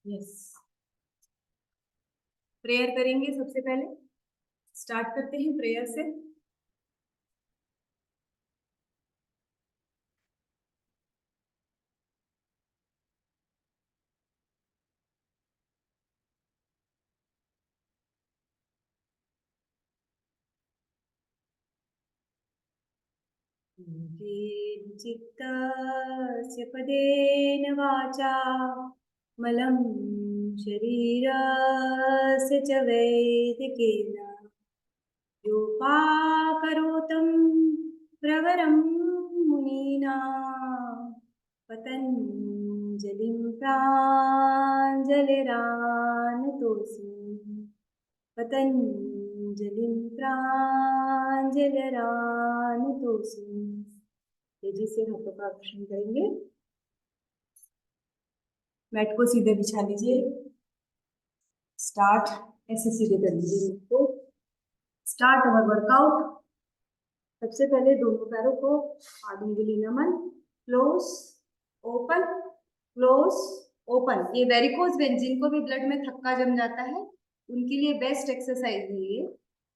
Yes, prayer करेंगे। सबसे पहले स्टार्ट करते हैं प्रेयर से। चित्तस्य पदेन वाचा मलं शरीरस्य च वैदिकेन योपाकरोतं प्रवरं मुनीना पतञ्जलिं प्राञ्जलिरानतोऽस्मि पतञ्जलिं प्राञ्जलिरानतोऽस्मि। तेजी से हाथों का अक्षर करेंगे। मैट को सीधे बिछा लीजिए। स्टार्ट, ऐसे सीधे कर लीजिए मैट को। Start our workout. सबसे पहले दोनों पैरों को आदुंगुली नमन, क्लोज ओपन, क्लोज ओपन। ये वेरिकोज वेन, जिनको भी ब्लड में थक्का जम जाता है उनके लिए बेस्ट एक्सरसाइज है ये।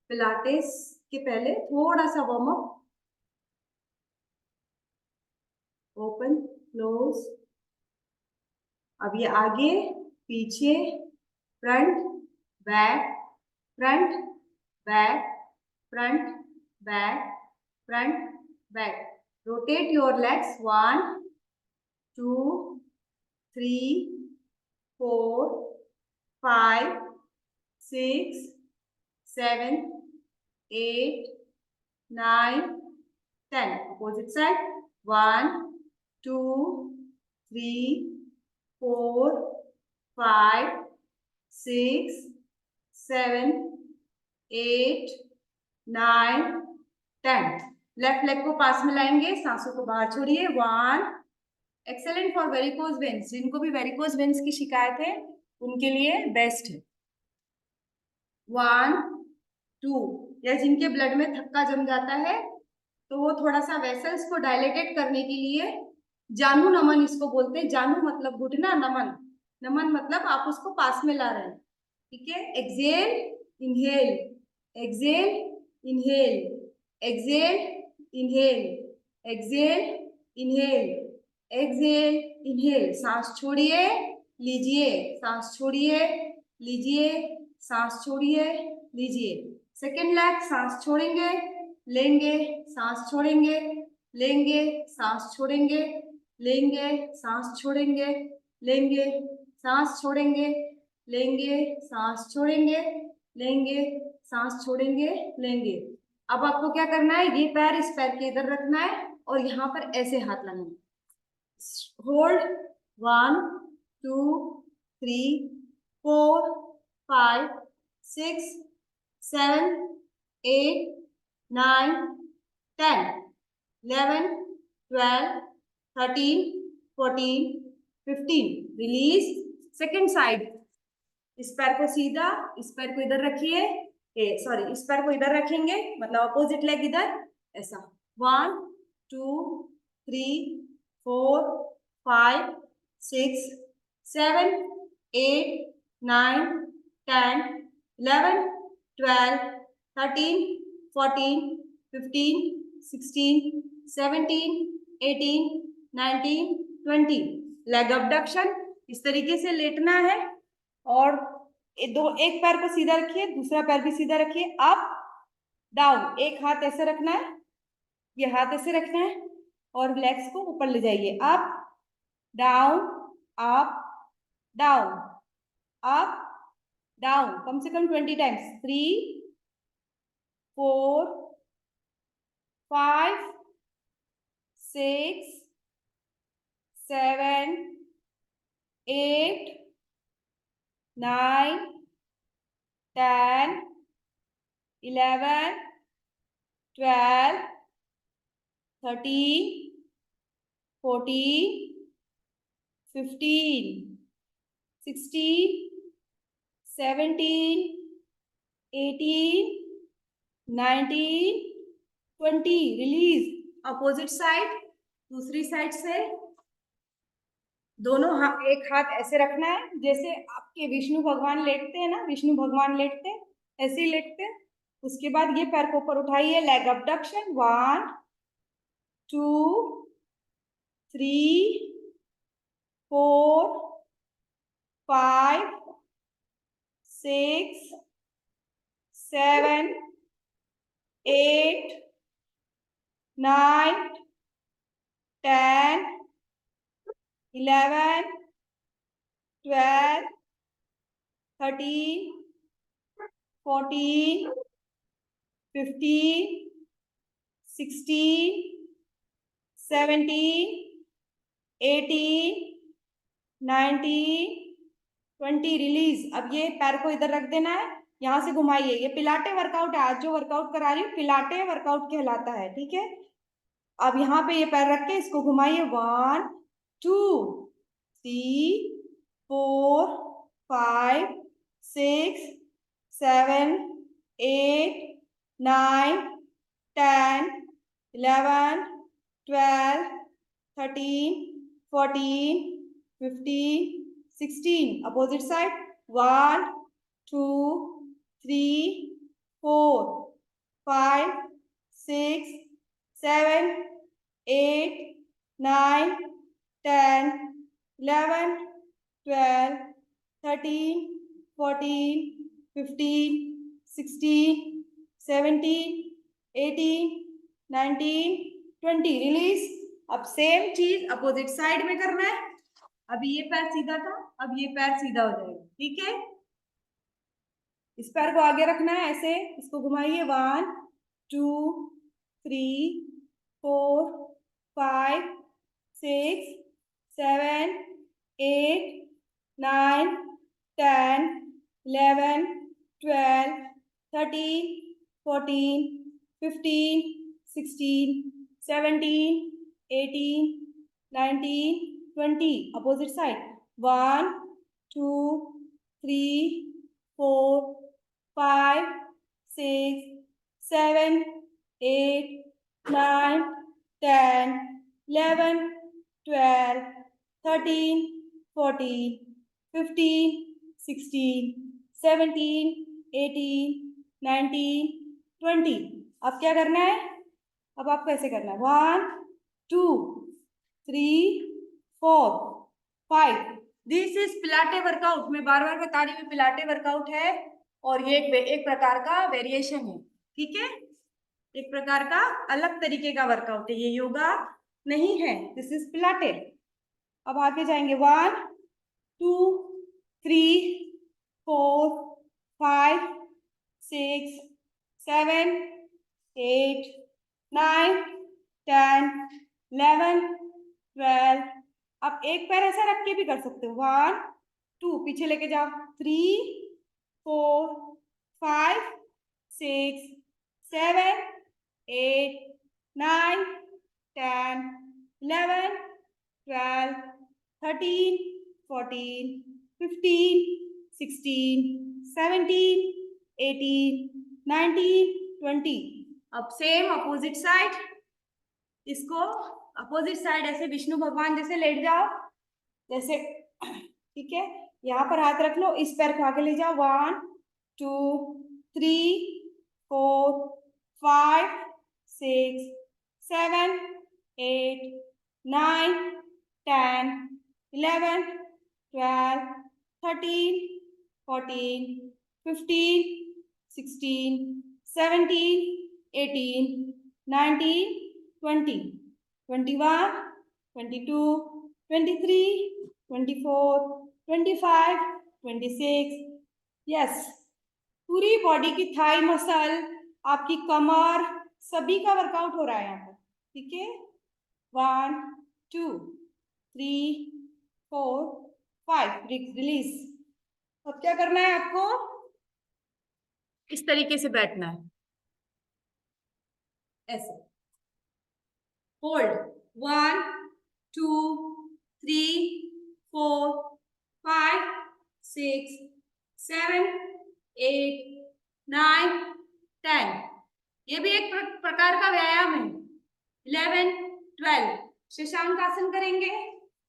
पिलाटेस के पहले थोड़ा सा वार्म अप। Open close. अब ये आगे पीछे, front back, front back, front back, front back. Rotate your legs. 1 2 3 4 5 6 7 8 9 10. Opposite side. 1 2 3 4 5 6 7 8 9 10. Left leg को पास में लाएंगे, सांसों को बाहर छोड़िए। 1. Excellent for varicose veins. जिनको भी वेरिकोज वेन्स की शिकायत है उनके लिए बेस्ट है। 1 2। या जिनके ब्लड में थक्का जम जाता है तो वो थोड़ा सा वेसल्स को डायलेटेड करने के लिए जानू नमन इसको बोलते हैं। जानू मतलब घुटना, नमन नमन मतलब आप उसको पास में ला रहे हैं। ठीक है। Exhale inhale, exhale inhale, exhale inhale, exhale inhale, exhale inhale. सांस छोड़िए, लीजिए, सांस छोड़िए, लीजिए, सांस छोड़िए, लीजिए। सेकेंड लेग, सांस छोड़ेंगे, लेंगे, सांस छोड़ेंगे, लेंगे, सांस छोड़ेंगे, लेंगे, सांस छोड़ेंगे, लेंगे, सांस छोड़ेंगे, लेंगे, सांस छोड़ेंगे, लेंगे, सांस छोड़ेंगे, लेंगे। अब आपको क्या करना है, ये पैर इस पैर के इधर रखना है और यहाँ पर ऐसे हाथ लगाना है। होल्ड। 1 2 3 4 5 6 7 8 9 10 11 12 13 14 15। रिलीज। Second side. इस पैर को सीधा, इस पैर को इधर रखिए, सॉरी, इस पैर को इधर रखेंगे, मतलब अपोजिट लेग इधर, ऐसा। 1 2 3 4 5 6 7 8 9 10 11 12 13 14 15 16 17 18 19 20। Leg abduction. इस तरीके से लेटना है और एक पैर को सीधा रखिए, दूसरा पैर भी सीधा रखिए। Up down. एक हाथ ऐसे रखना है, ये हाथ ऐसे रखना है और लेग्स को ऊपर ले जाइए। Up down, up down, up down. कम से कम 20 टाइम्स। 3 4 5 6 7 8 9 10 11 12 13 14 15 16 17 18 19 20। रिलीज। अपोजिट साइड, दूसरी साइड से दोनों एक हाथ ऐसे रखना है जैसे आपके विष्णु भगवान लेटते हैं ना, विष्णु भगवान लेटते हैं ऐसे ही लेटते हैं। उसके बाद ये पैर को ऊपर उठाइए, लेग अबडक्शन, 1 2 3 4 5 6 7 8 9 10 11 12 13 14 15 16 17 18 19 20। रिलीज। अब ये पैर को इधर रख देना है, यहां से घुमाइए। ये पिलाटे वर्कआउट है, आज जो वर्कआउट करा रही हूँ पिलाटे वर्कआउट कहलाता है, ठीक है। अब यहाँ पे ये पैर रख के इसको घुमाइए, 1 2 3 4 5 6 7 8 9 10 11 12 13 14 15 16। Opposite side, 1 2 3 4 5 6 7 8 9 10 11 12 13 14 15 16 17 18 19 20। रिलीज। अब सेम चीज अपोजिट साइड में करना है। अभी ये पैर सीधा था, अब ये पैर सीधा हो जाएगा, ठीक है। इस पैर को आगे रखना है ऐसे, इसको घुमाइए, 1 2 3 4 5 6 7 8 9 10 11 12 13 14 15 16 17 18 19 20। Opposite side, 1 2 3 4 5 6 7 8 9 10 11 12 13 14 15 16 17 18 19 20। अब क्या करना है, अब आपको ऐसे करना है, 1 2 3 4 5। This is पिलाटे workout. मैं बार बार बता रही हूँ पिलाटे वर्कआउट है, और ये एक प्रकार का वेरिएशन है, ठीक है। एक प्रकार का अलग तरीके का वर्कआउट है, ये योगा नहीं है, दिस इज पिलाटे। अब आगे जाएंगे, 1 2 3 4 5 6 7 8 9 10 11 12। आप एक पैर ऐसा रख के भी कर सकते हो, 1 2 पीछे लेके जाओ, 3 4 5 6 7 8 9 10 11 12 13 14 15 16 17 18 19 20। अब सेम अपोजिट साइड, इसको अपोजिट साइड ऐसे विष्णु भगवान जैसे लेट जाओ, जैसे, ठीक है। यहाँ पर हाथ रख लो, इस पैर को आगे ले जाओ, 1 2 3 4 5 6 7 8 9 10 11 12 13 14 15 16 17 18 19 20 21 22 23 24 25 26। यस, पूरी बॉडी की थाई मसल, आपकी कमर, सभी का वर्कआउट हो रहा है यहाँ पर, ठीक है। 1 2 3 4 5। रिलीज। अब क्या करना है आपको, इस तरीके से बैठना है, ऐसे होल्ड, 1 2 3 4 5 6 7 8 9 10। ये भी एक प्रकार का व्यायाम है। 11 12 शशांक आसन करेंगे,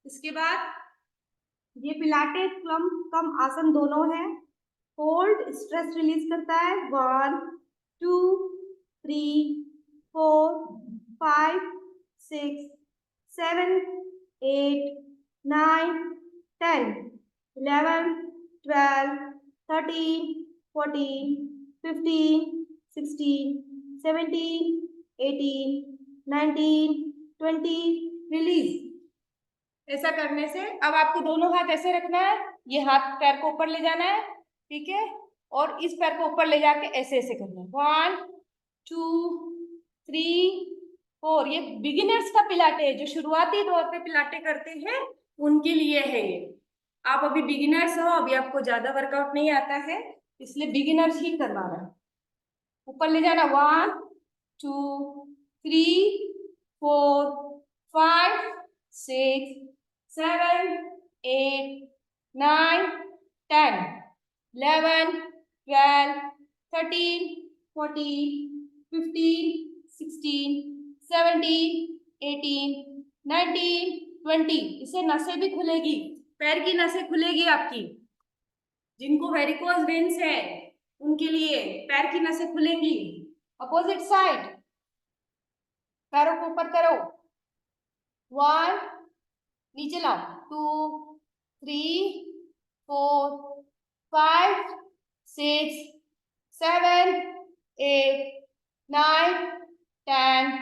इसके बाद ये पिलाटेस कम आसन दोनों है। होल्ड स्ट्रेस रिलीज करता है। 1 2 3 4 5 6 7 8 9 10 11 12 13 14 15 16 17 18 19 20 रिलीज। ऐसा करने से अब आपको दोनों हाथ ऐसे रखना है, ये हाथ पैर को ऊपर ले जाना है, ठीक है, और इस पैर को ऊपर ले जाके ऐसे ऐसे करना है। 1 2 3 4। ये बिगिनर्स का पिलाटे है, जो शुरुआती तौर पे पिलाटे करते हैं उनके लिए है ये। आप अभी बिगिनर्स हो, अभी आपको ज्यादा वर्कआउट नहीं आता है, इसलिए बिगिनर्स ही करवा रहा है। ऊपर ले जाना। 1 2 3 4 5 6 7 8 9 10 11 12 13 14 15 16 17 18 19 20। इससे नसें भी खुलेगी, पैर की नसें खुलेगी आपकी। जिनको वेरिकोज वेन्स है उनके लिए पैर की नसें खुलेंगी। अपोजिट साइड, पैरों को ऊपर करो। 1 नीचे लाओ। 2 3 4 5 6 7 8 9 10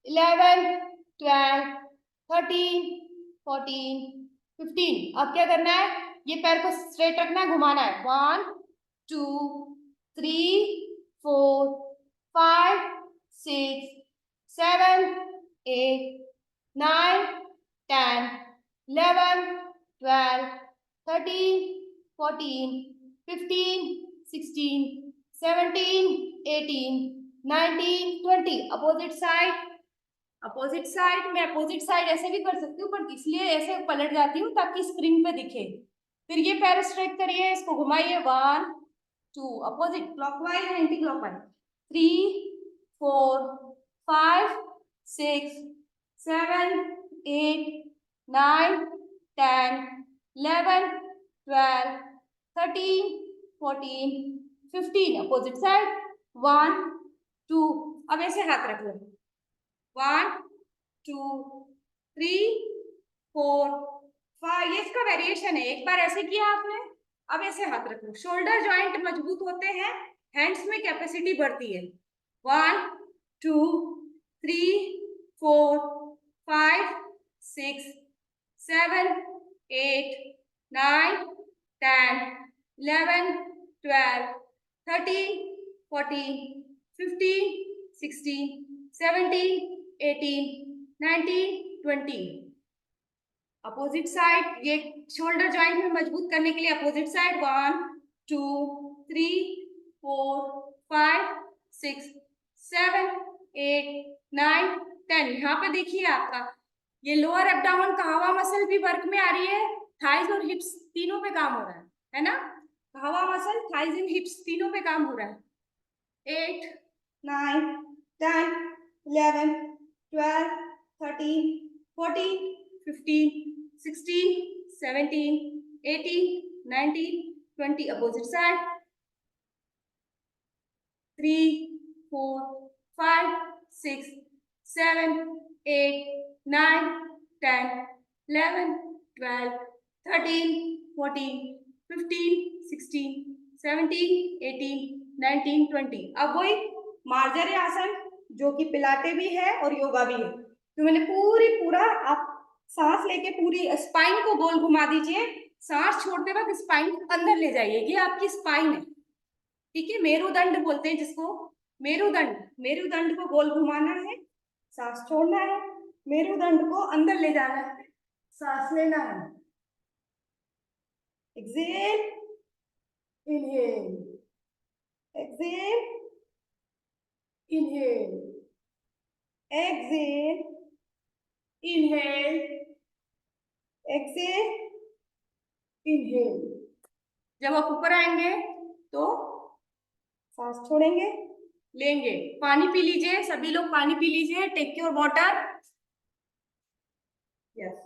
11 12 13 14 15। अब क्या करना है, ये पैर को स्ट्रेट रखना है, घुमाना है। 1 2 3 4 5 6 7 8 9 10 11 12 13 14 15 16 17 18 19 20। Opposite side. अपोजिट साइड, मैं अपोजिट साइड ऐसे भी कर सकती हूँ, पर इसलिए ऐसे पलट जाती हूँ ताकि स्क्रीन पे दिखे। फिर ये पैर स्ट्रेट करिए, इसको घुमाइए। 1 2, opposite clockwise anti clockwise. 3 4 5 6 7 8 9 10 11 12 13 14 15। Opposite side. 1 2। अब ऐसे हाथ रख लो। 1 2 3 4 5। ये इसका वेरिएशन है, एक बार ऐसे किया आपने, अब ऐसे हाथ रख लो। शोल्डर जॉइंट मजबूत होते हैं, हैंड्स में कैपेसिटी बढ़ती है। 1 2 3 4 5 6 7 8 9 10 11 12 13 14 15 16 17 18 19 20। अपोजिट साइड, ये शोल्डर जॉइंट में मजबूत करने के लिए अपोजिट साइड। 1 2 3 4 5 6 7 8 9 10। यहाँ पे देखिए आपका ये लोअर एब्डोमेन कहवा मसल भी वर्क में आ रही है, थाइज और हिप्स तीनों पे काम हो रहा है ना। कहवा मसल, थाइज एंड हिप्स तीनों पे काम हो रहा है। 8 9 10 11 12 13 14 15 16 17 18 19 20। Opposite side. 3 4 5 6 7 8 9 10 11 12 13 14 15 16 17 18 19 20। अब वही मार्जरी आसन, जो कि पिलाटे भी है और योगा भी है। तो मैंने पूरा आप सांस लेके पूरी स्पाइन को गोल घुमा दीजिए। सांस छोड़ते वक्त स्पाइन अंदर ले जाइए, ये आपकी स्पाइन है, ठीक है। मेरुदंड बोलते हैं जिसको, मेरुदंड। मेरुदंड को गोल घुमाना है, सांस छोड़ना है, मेरुदंड को अंदर ले जाना है, सांस लेना है। Exhale, inhale, exhale, inhale, exhale, inhale, exhale, inhale. जब आप ऊपर आएंगे तो सांस छोड़ेंगे, लेंगे। पानी पी लीजिए, सभी लोग पानी पी लीजिए। Take your water. Yes.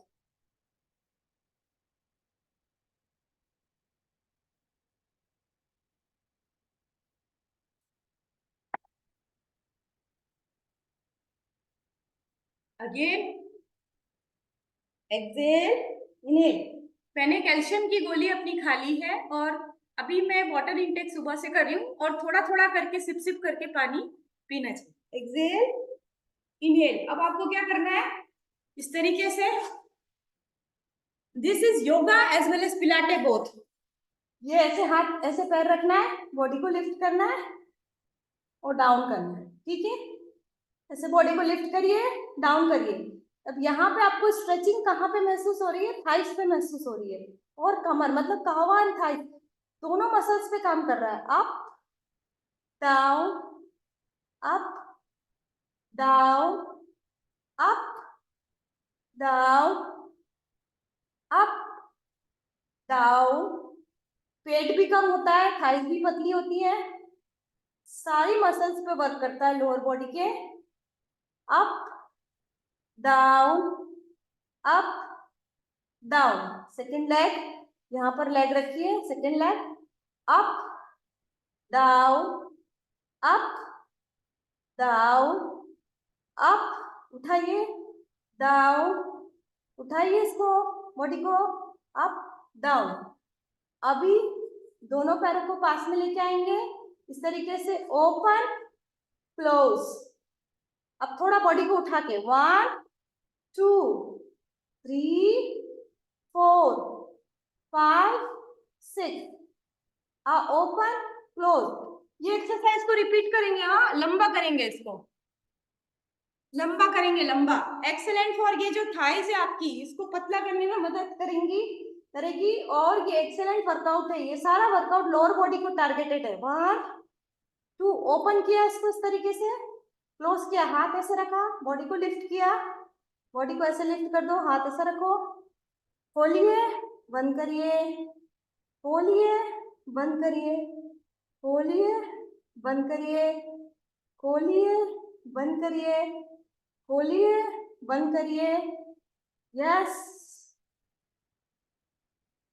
Again exhale, inhale. मैंने कैल्शियम की गोली अपनी खा ली है और अभी मैं वाटर इंटेक सुबह से कर रही हूँ और थोड़ा थोड़ा करके सिप सिप करके पानी पीना चाहिए। Exhale, inhale. अब आपको क्या करना है, इस तरीके से, this is yoga as well as pilates both. ये ऐसे हाथ ऐसे पैर रखना है, बॉडी को लिफ्ट करना है और डाउन करना है, ठीक है। ऐसे बॉडी को लिफ्ट करिए, डाउन करिए। अब यहाँ पे आपको स्ट्रेचिंग कहाँ पे महसूस हो रही है, थाइस पे महसूस हो रही है, और कमर मतलब कहवा एंड थाइस दोनों मसल्स पे काम कर रहा है। Up down, up down, up down, up down. पेट भी कम होता है, थाइस भी पतली होती है, सारी मसल्स पे वर्क करता है लोअर बॉडी के। Up down, up down. Second leg, यहाँ पर लेग रखिए, second leg. Up down, up down, up, उठाइए, डाउन, उठाइए इसको, बॉडी को, अप डाउन। अभी दोनों पैरों को पास में लेके आएंगे इस तरीके से, ओपन क्लोज। अब थोड़ा बॉडी को उठा के, 1 2 3 4 5 6, ओपन क्लोज। ये एक्सरसाइज को रिपीट करेंगे, हाँ लंबा करेंगे, इसको लंबा करेंगे, लंबा। एक्सेलेंट फॉर ये जो थाइस है आपकी, इसको पतला करने में मदद करेगी और ये एक्सेलेंट वर्कआउट है। ये सारा वर्कआउट लोअर बॉडी को टारगेटेड है। 1 2, ओपन किया इसको इस तरीके से, क्लोज किया, हाथ ऐसे रखा, बॉडी को लिफ्ट किया, बॉडी को ऐसे लिफ्ट कर दो, हाथ ऐसे रखो, खोलिए, बंद करिए, खोलिए, बंद करिए, खोलिए, बंद करिए, खोलिए, बंद करिए, खोलिए, बंद करिए। यस,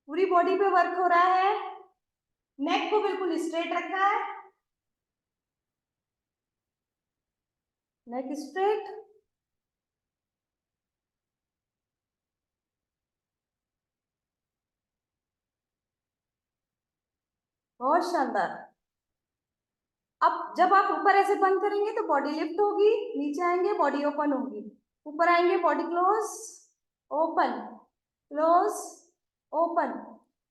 पूरी बॉडी पे वर्क हो रहा है। नेक को बिल्कुल स्ट्रेट रखा है, नेक स्ट्रेट। बहुत शानदार। अब जब आप ऊपर ऐसे बंद करेंगे तो बॉडी लिफ्ट होगी, नीचे आएंगे बॉडी ओपन होगी, ऊपर आएंगे body close, open, close, open.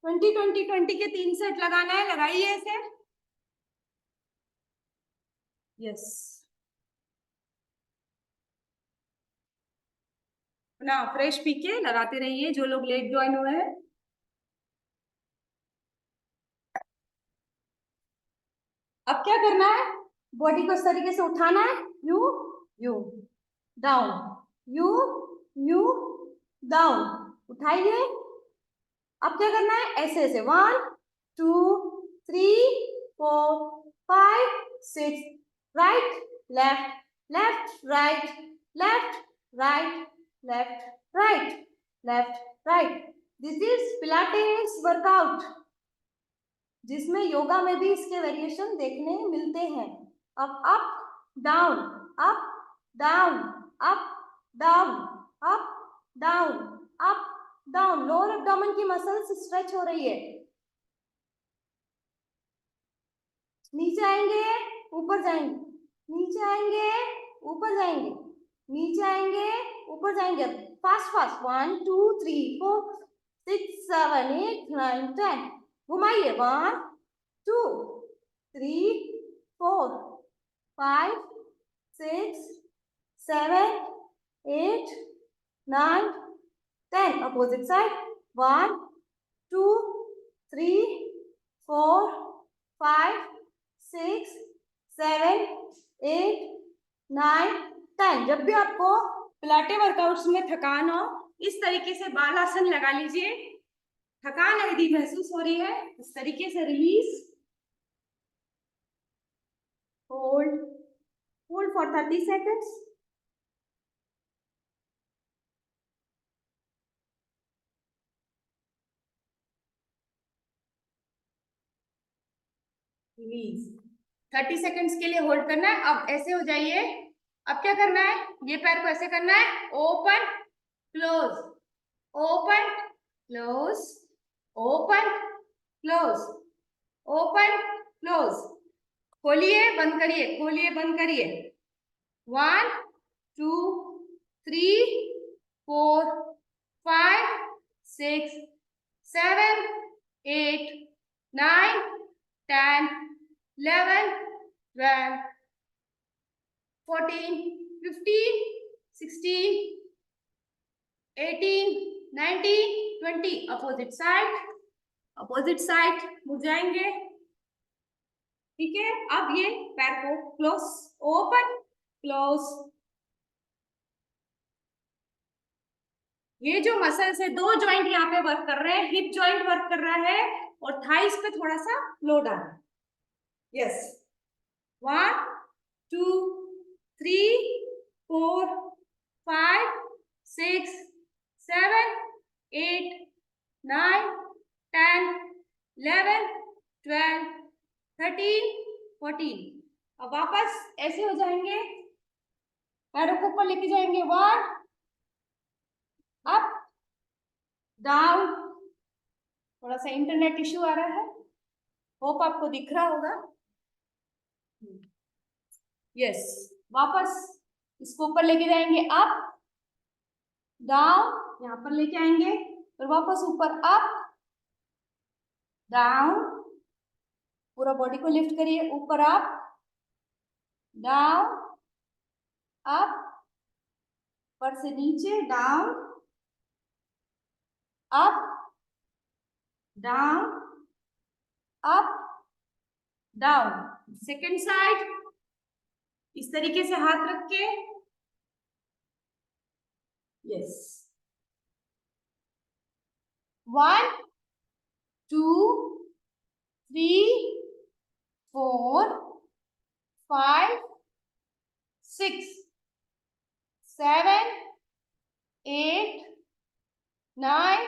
20 20 20 के 3 सेट लगाना है, लगाइए ऐसे। यस, ना फ्रेश पी के लगाते रहिए जो लोग लेट ज्वाइन हुए हैं। अब क्या करना है, बॉडी को इस तरीके से उठाना है, you you down, you you down, उठाइए। अब क्या करना है, ऐसे ऐसे, 1 2 3 4 5 6, right left, left right, left right, left right, left right. This is Pilates workout, जिसमें योगा में भी इसके वेरिएशन देखने मिलते हैं। अब up down, up down, up down, up down, up down. Lower abdomen की मसल्स स्ट्रेच हो रही है। नीचे आएंगे, ऊपर जाएंगे, नीचे आएंगे, ऊपर जाएंगे, नीचे आएंगे, ऊपर जाएंगे। Fast fast, 1 2 3 4 6 7 8 9 10। घुमाइए, 1 2 3 4 5 6 7 8 9 10। Opposite side, 1 2 3 4 5 6 7 8 9 10। जब भी आपको पिलाटे वर्कआउट्स में थकान हो, इस तरीके से बाल आसन लगा लीजिए। थकान यदि महसूस हो रही है, इस तरीके से release, hold, hold for 30 seconds, release. 30 seconds के लिए होल्ड करना है। अब ऐसे हो जाइए, अब क्या करना है, ये पैर को ऐसे करना है, open close, open close, open close, open close, खोलिए बंद करिए, खोलिए बंद करिए। 1 2 3 4 5 6 7 8 9 10 11 12 14 15 16 18 19 20। अपोजिट साइड, अपोजिट साइड मुड़ जाएंगे। ठीक है, अब ये पैर को क्लोज, ओपन क्लोज। ये जो मसल्स है, दो जॉइंट यहाँ पे वर्क कर रहे हैं, हिप जॉइंट वर्क कर रहा है और थाइस पे थोड़ा सा लोड आ रहा है। यस, 1 2 3 4 5 6 7 8 9 10 11 12 13 14। अब वापस ऐसे हो जाएंगे, पैरों को ऊपर लेके जाएंगे, 1 अप डाउन। थोड़ा सा इंटरनेट इश्यू आ रहा है, होप आपको दिख रहा होगा। यस, वापस इसको ऊपर लेके जाएंगे, अप डाउन, यहाँ पर लेके आएंगे और वापस ऊपर, अप डाउन। पूरा बॉडी को लिफ्ट करिए, ऊपर अप डाउन अप, ऊपर से नीचे down up down up down. Second side, इस तरीके से हाथ रख के, यस, 1 2 3 4 5 6 7 8 9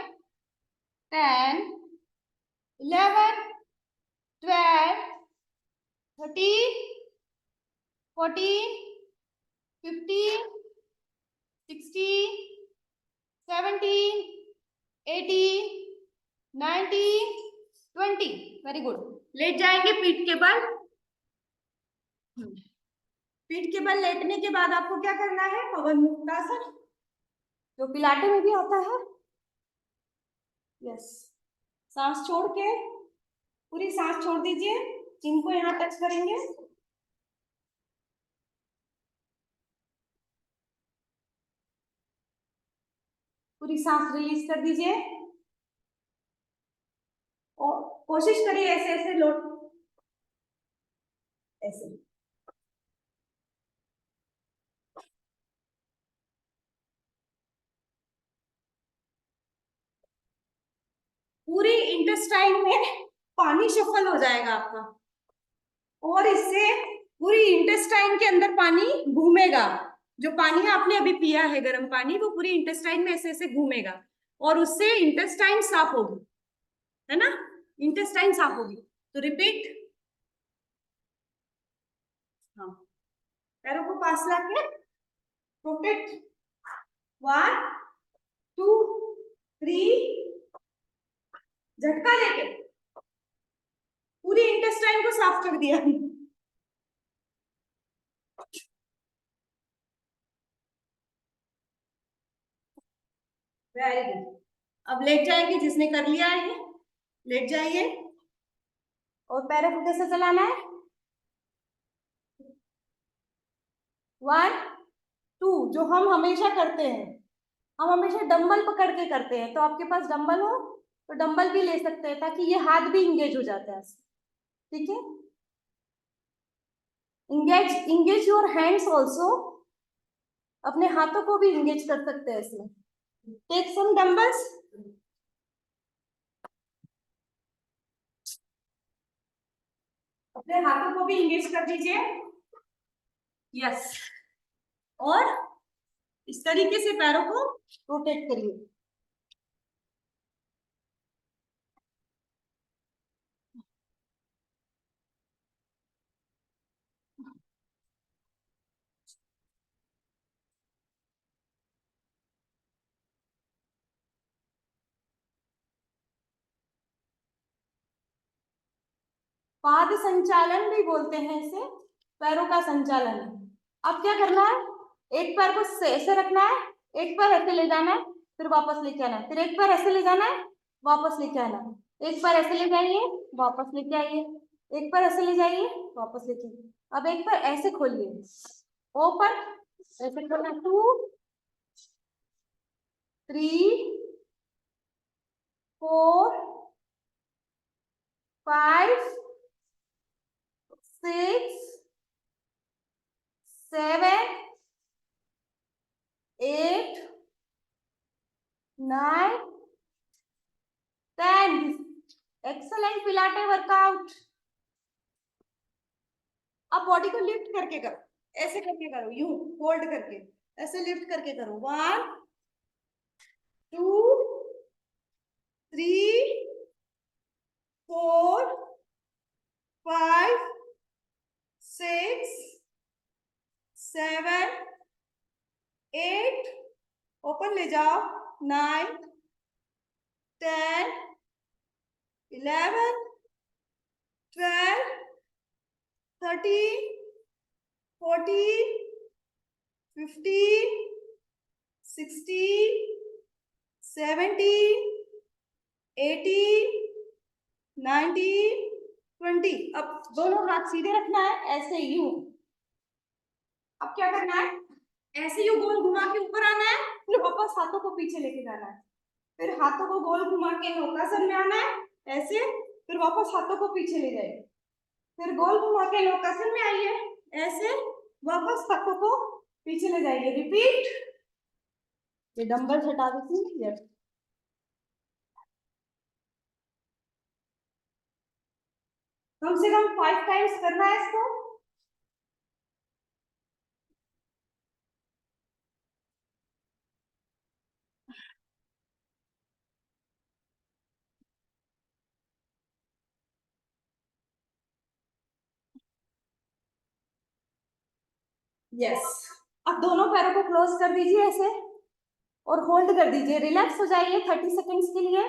10 11 12 13 14 15 16 17 18 19 20। Very good. लेट जाएंगे पीठ के बल। पीठ के बल लेटने के बाद आपको क्या करना है, पवन मुक्तासन, जो पिलाटे में भी होता है। यस, सांस छोड़ के, पूरी सांस छोड़ दीजिए, चिन को यहाँ टच करेंगे, पूरी सांस रिलीज कर दीजिए और कोशिश करिए ऐसे ऐसे लोट, ऐसे। पूरी इंटेस्टाइन में पानी शफल हो जाएगा आपका और इससे पूरी इंटेस्टाइन के अंदर पानी घूमेगा। जो पानी आपने अभी पिया है गर्म पानी, वो पूरी इंटेस्टाइन में ऐसे ऐसे घूमेगा और उससे इंटेस्टाइन साफ होगी, है ना, इंटेस्टाइन साफ होगी। तो रिपीट, हाँ, पैरों को पास लाके रोटेट, 1 2 3, झटका लेके पूरी इंटेस्टाइन को साफ कर दिया। Very good. अब लेट जाएंगे, जिसने कर लिया है लेट जाइए और पैरों को कैसे चलाना है, 1 2, जो हम हमेशा करते हैं, हम हमेशा डंबल पकड़ के करते हैं, तो आपके पास डंबल हो तो डंबल भी ले सकते हैं ताकि ये हाथ भी इंगेज हो जाता है। ठीक है, इंगेज योर हैंड्स ऑल्सो, अपने हाथों को भी इंगेज कर सकते हैं इसमें। टेक सम डंबल्स, अपने हाथों को भी इंगेज कर दीजिए। यस, और इस तरीके से पैरों को रोटेट करिए। पाद संचालन भी बोलते हैं इसे, पैरों का संचालन। अब क्या करना है, एक पैर को ऐसे रखना है, एक पैर ऐसे ले जाना है, फिर वापस लेके आना है, फिर एक पैर ऐसे ले जाना है, वापस लेके आना है, एक पैर ऐसे ले जाइए, वापस लेके आइए, एक पैर ऐसे ले जाइए, वापस लेके आइए। अब एक पैर ऐसे खोलिए, ओपन, ऐसे खोलना, 2 3 4 5 6 7 8 9 10। Excellent पिलाटे workout. अब बॉडी को लिफ्ट करके करो, ऐसे करके करो, यूं होल्ड करके, ऐसे लिफ्ट करके करो। 1 2 3 4 5 6 7 8, ओपन ले जाओ, 9 10 11 12 13 14 15 16 17 18 19 20। अब दोनों हाथ सीधे रखना है, ऐसे यूं। अब क्या करना है, ऐसे यूं गोल घुमा के ऊपर आना है, फिर वापस हाथों को पीछे लेके जाना है, फिर हाथों को गोल घुमा के नौकासन में आना है, ऐसे, फिर वापस हाथों को पीछे ले जाइए, फिर गोल घुमा के नौकासन में आइए, ऐसे, वापस हाथों को पीछे ले जाइए। रिपीट। ये डंबल हटा देती हूँ, कम से कम 5 टाइम्स करना है इसको। यस। अब दोनों पैरों को क्लोज कर दीजिए ऐसे और होल्ड कर दीजिए, रिलैक्स हो जाइए 30 सेकेंड्स के लिए।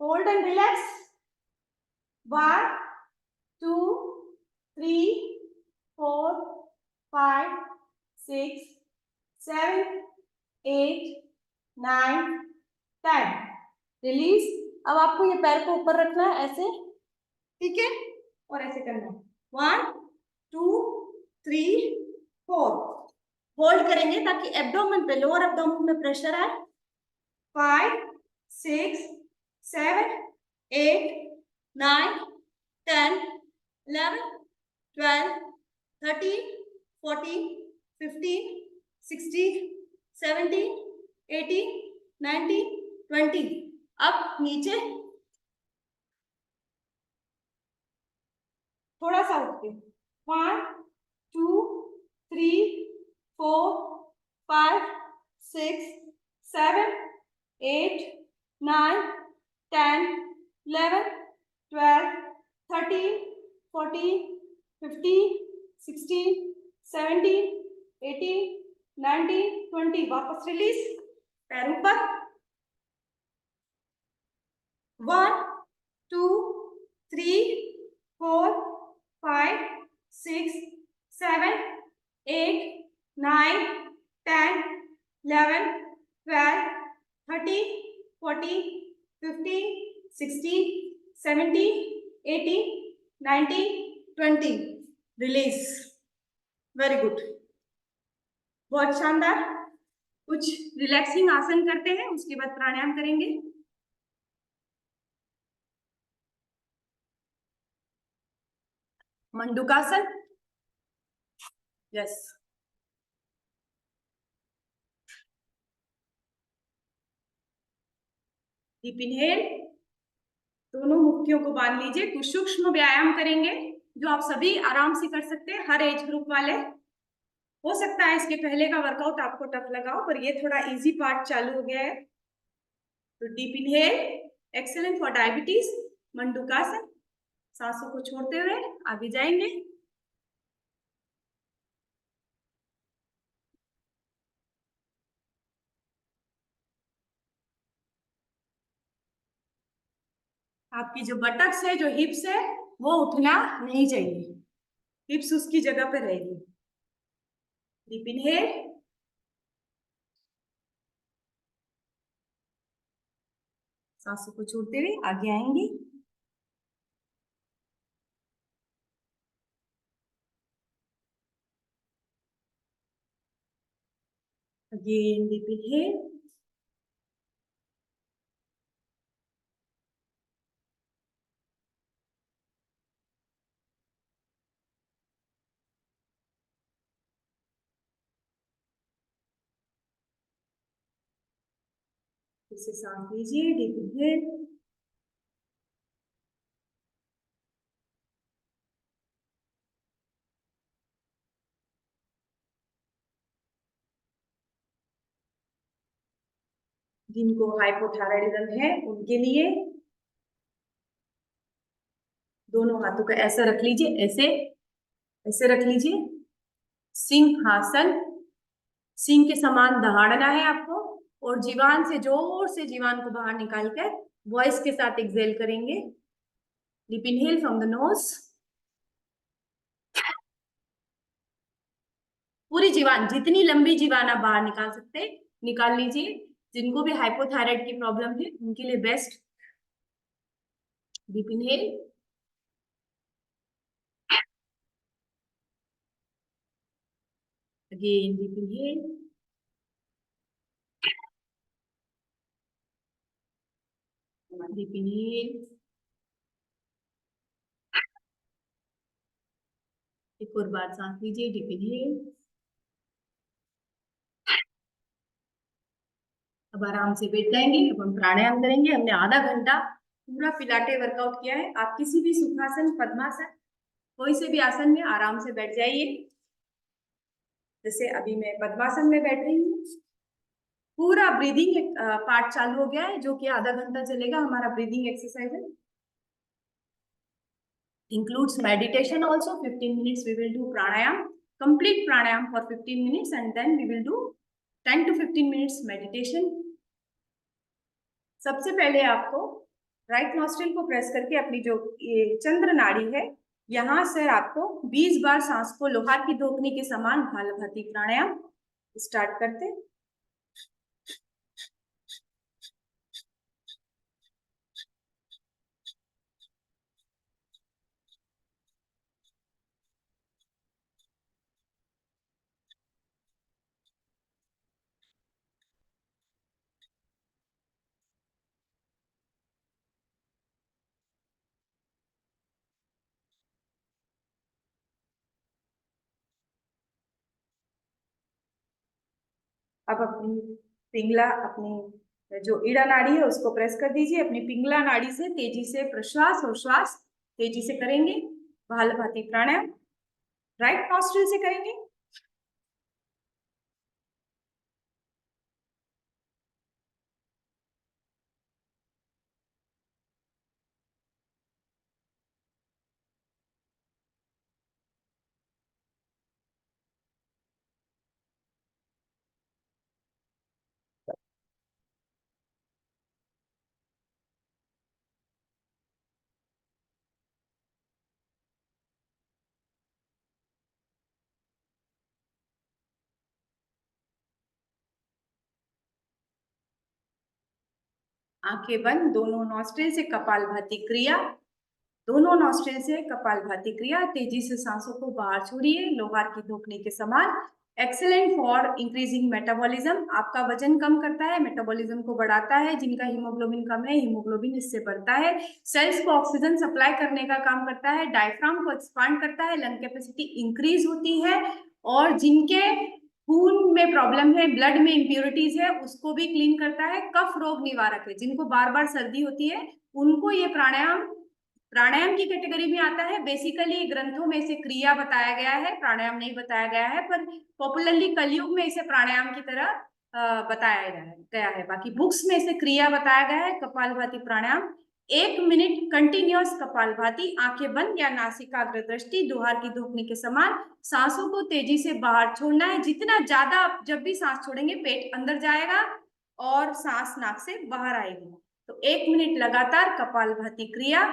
Hold and relax. 1 2 3 4 5 6 7 8 9 10। रिलीज। अब आपको ये पैर को ऊपर रखना है ऐसे, ठीक है, और ऐसे करना है। 1 2 3 4। होल्ड करेंगे ताकि एब्डोमेन पे, लोअर एब्डोमेन में प्रेशर आए। 5 6 7 8 9 10 11 12 13 14 15 16 17 18 19 20। अब नीचे थोड़ा सा उठ के, 1 2 3 4 5 6 7 8 9 10 11 12 13 14 15 16 17 18 19 20। वापस रिलीज, पैर ऊपर। 1 2 3 4 5 6 7 8 9 10 11 12 13 14 15 16 17 18 19 20। रिलीज। वेरी गुड, बहुत शानदार। कुछ रिलैक्सिंग आसन करते हैं, उसके बाद प्राणायाम करेंगे। मंडूकासन। यस। डीप इनहेल, दोनों मुट्ठियों को बांध लीजिए। कुछ सूक्ष्म व्यायाम करेंगे जो आप सभी आराम से कर सकते हैं, हर एज ग्रुप वाले। हो सकता है इसके पहले का वर्कआउट आपको टफ लगा हो, पर ये थोड़ा इजी पार्ट चालू हो गया है। तो deep inhale, excellent for diabetes. मंडूकासन, सांसों को छोड़ते हुए आगे जाएंगे। आपकी जो बटक्स है, जो हिप्स है, वो उठना नहीं चाहिए, हिप्स उसकी जगह पे रहेगी। डीप इनहेल, सांसों को छोड़ते हुए आगे आएंगे। अगेन डीप इनहेल, फिर से सांस लीजिए, डीप इनहेल, जिनको हाइपोथायराइडिज्म है उनके लिए दोनों हाथों को ऐसा रख लीजिए, ऐसे ऐसे रख लीजिए, सिंहासन, सिंह के समान दहाड़ना है आपको, और जीवान से जोर से जीवान को बाहर निकालकर वॉइस के साथ एक्सहेल करेंगे। Deep inhale from the knows, पूरी जीवान, जितनी लंबी जीवान आप बाहर निकाल सकते निकाल लीजिए। जिनको भी हाइपोथायराइड की प्रॉब्लम है उनके लिए best. Deep inhale, again deep inhale, deep inhale, एक और बार सांस लीजिए, डीप इनहेल। अब आराम से बैठ जाएंगे। अब हम प्राणायाम करेंगे। हमने आधा घंटा पूरा पिलाटे वर्कआउट किया है। आप किसी भी सुखासन, पद्मासन, कोई से भी आसन में आराम से बैठ जाइए। जैसे अभी मैं पद्मासन में बैठ रही हूँ। पूरा ब्रीदिंग पार्ट चालू हो गया है, जो कि आधा घंटा चलेगा। हमारा ब्रीदिंग एक्सरसाइज है, includes meditation also. 15 minutes we will do pranayam, complete pranayam for 15 minutes, and then we will do 10 to 15 minutes meditation. सबसे पहले आपको राइट नॉस्ट्रिल को प्रेस करके अपनी जो ये चंद्र नाड़ी है, यहाँ से आपको 20 बार सांस को लोहार की धोखनी के समान भालभाती प्राणायाम स्टार्ट करते। अब अपनी पिंगला, अपनी जो ईड़ा नाड़ी है उसको प्रेस कर दीजिए। अपनी पिंगला नाड़ी से तेजी से प्रश्वास और श्वास तेजी से करेंगे। भालभाती प्राणायाम राइट नॉस्ट्रिल से करेंगे। आंखें बंद, दोनों नॉस्ट्रिल से कपालभाति क्रिया, दोनों नॉस्ट्रिल से कपालभाति क्रिया। तेजी से सांसों को बाहर छोड़िए, लोहार की धोखनी के समान। एक्सेलेंट फॉर इंक्रीजिंग मेटाबॉलिज्म, आपका वजन कम करता है, मेटाबॉलिज्म को बढ़ाता है। जिनका हीमोग्लोबिन कम है, हीमोग्लोबिन इससे बढ़ता है। सेल्स को ऑक्सीजन सप्लाई करने का काम करता है, डायफ्राम को एक्सपांड करता है, लंग कैपेसिटी इंक्रीज होती है। और जिनके खून में प्रॉब्लम है, ब्लड में इंप्योरिटीज है, उसको भी क्लीन करता है। कफ रोग निवारक है, जिनको बार बार सर्दी होती है उनको ये प्राणायाम प्राणायाम की कैटेगरी में आता है। बेसिकली ग्रंथों में इसे क्रिया बताया गया है, प्राणायाम नहीं बताया गया है, पर पॉपुलरली कलयुग में इसे प्राणायाम की तरह बताया गया है। बाकी बुक्स में इसे क्रिया बताया गया है। कपालभाति प्राणायाम 1 मिनट कंटिन्यूअस कपालभाति, आंखें बंद या नासिकाग्र दृष्टि, दोहार की धोखनी के समान। सांसों को तेजी से बाहर छोड़ना है। जितना ज्यादा आप जब भी सांस छोड़ेंगे पेट अंदर जाएगा और सांस नाक से बाहर आएगी। तो 1 मिनट लगातार कपालभाति क्रिया।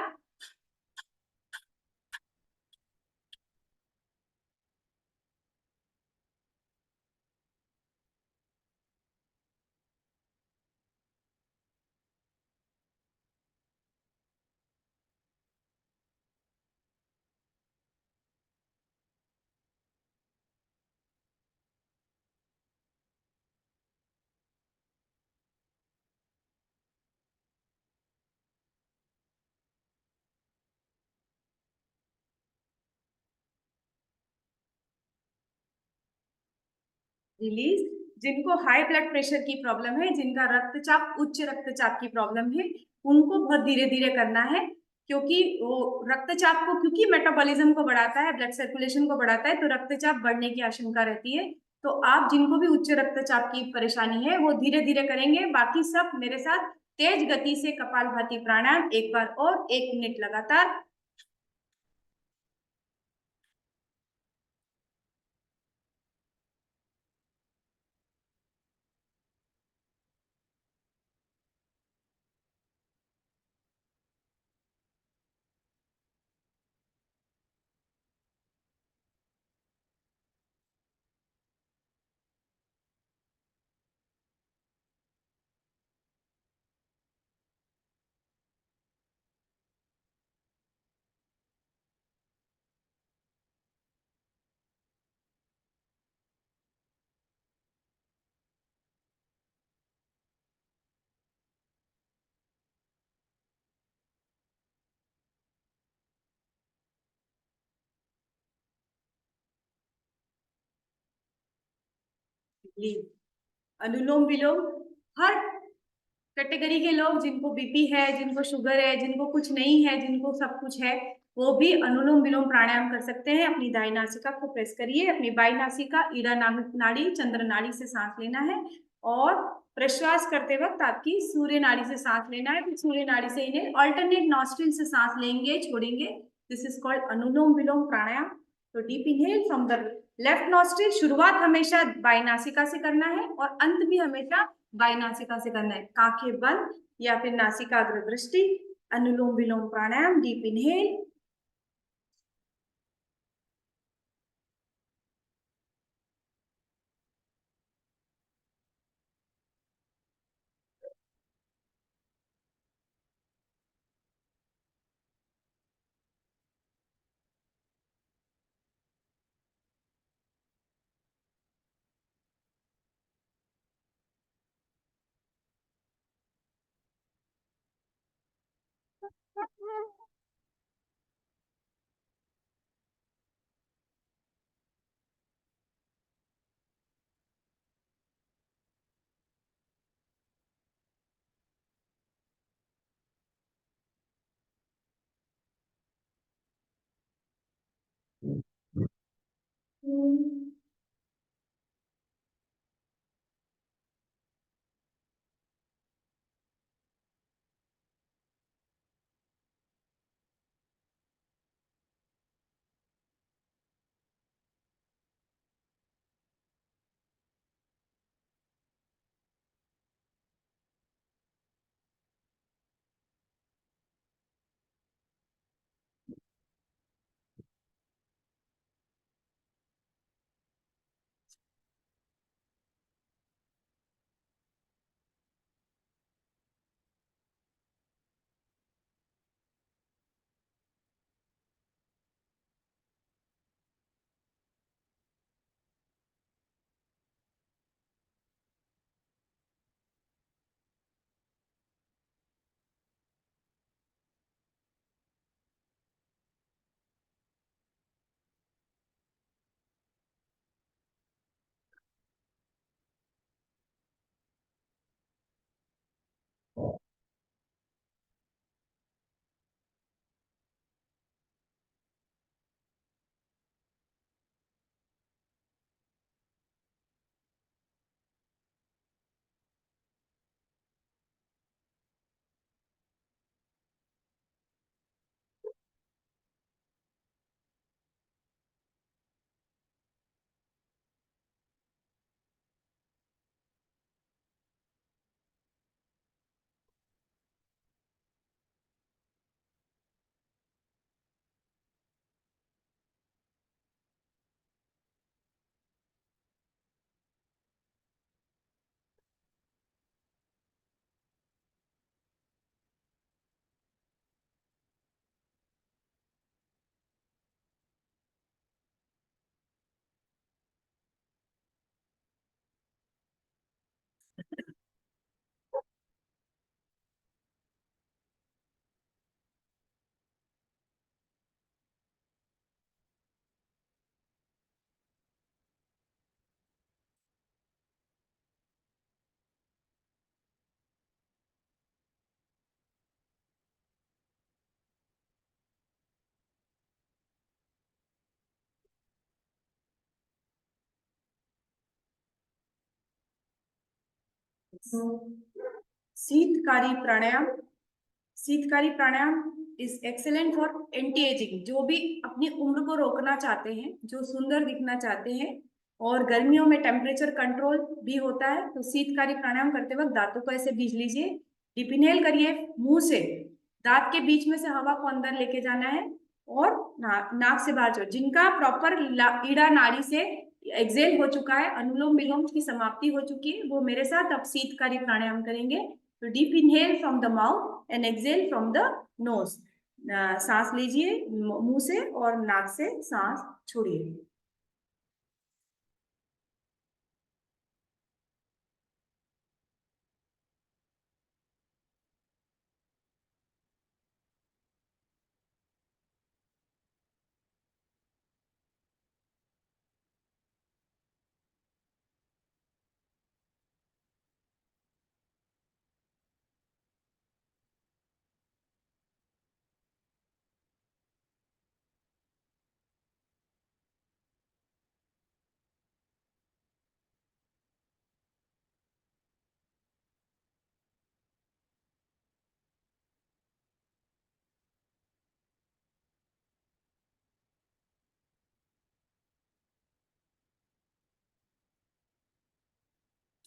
रिलीज। जिनको हाई ब्लड प्रेशर की प्रॉब्लम है, जिनका रक्तचाप, उच्च रक्तचाप की प्रॉब्लम है, उनको बहुत धीरे धीरे करना है, क्योंकि वो रक्तचाप को, क्योंकि मेटाबॉलिज्म को बढ़ाता है, ब्लड सर्कुलेशन को बढ़ाता है, तो रक्तचाप बढ़ने की आशंका रहती है। तो आप जिनको भी उच्च रक्तचाप की परेशानी है वो धीरे धीरे करेंगे। बाकी सब मेरे साथ तेज गति से कपालभाति प्राणायाम एक बार और 1 मिनट लगातार। अनुलोम विलोम, हर कैटेगरी के लोग, जिनको बीपी है, जिनको शुगर है, जिनको कुछ नहीं है, जिनको सब कुछ है, वो भी अनुलोम विलोम प्राणायाम कर सकते हैं। अपनी दाई नासिका को प्रेस करिए, अपनी बाई नासिका ईड़ा नाड़ी चंद्र नाड़ी से सांस लेना है, और प्रश्वास करते वक्त आपकी सूर्य नाड़ी से सांस लेना है। फिर सूर्य नाड़ी से इन्हें अल्टरनेट नॉस्ट्रिल से सांस लेंगे, छोड़ेंगे। दिस इज कॉल्ड अनुलोम विलोम प्राणायाम। तो deep inhale from the left nostril, शुरुआत हमेशा बाई नासिका से करना है और अंत भी हमेशा बाई नासिका से करना है। आंखें बंद या फिर नासिकाग्र दृष्टि। अनुलोम विलोम प्राणायाम, deep inhale. Sheetkari pranayama. Sheetkari pranayama is excellent for anti ageing. जो भी अपनी उम्र को रोकना चाहते हैं, जो सुंदर दिखना चाहते हैं, और गर्मियों में टेम्परेचर कंट्रोल भी होता है, तो शीतकारी प्राणायाम करते वक्त दांतों को ऐसे बीज लीजिए, डीप इनहेल करिए मुंह से, दांत के बीच में से हवा को अंदर लेके जाना है और नाक से बाहर छोड़। जिनका प्रॉपर ईड़ा नाड़ी से एक्सेल हो चुका है, अनुलोम विलोम की समाप्ति हो चुकी है, वो मेरे साथ अब शीतकारी प्राणायाम करेंगे। तो deep inhale from the mouth and exhale from the nose. सांस लीजिए मुंह से और नाक से सांस छोड़िए।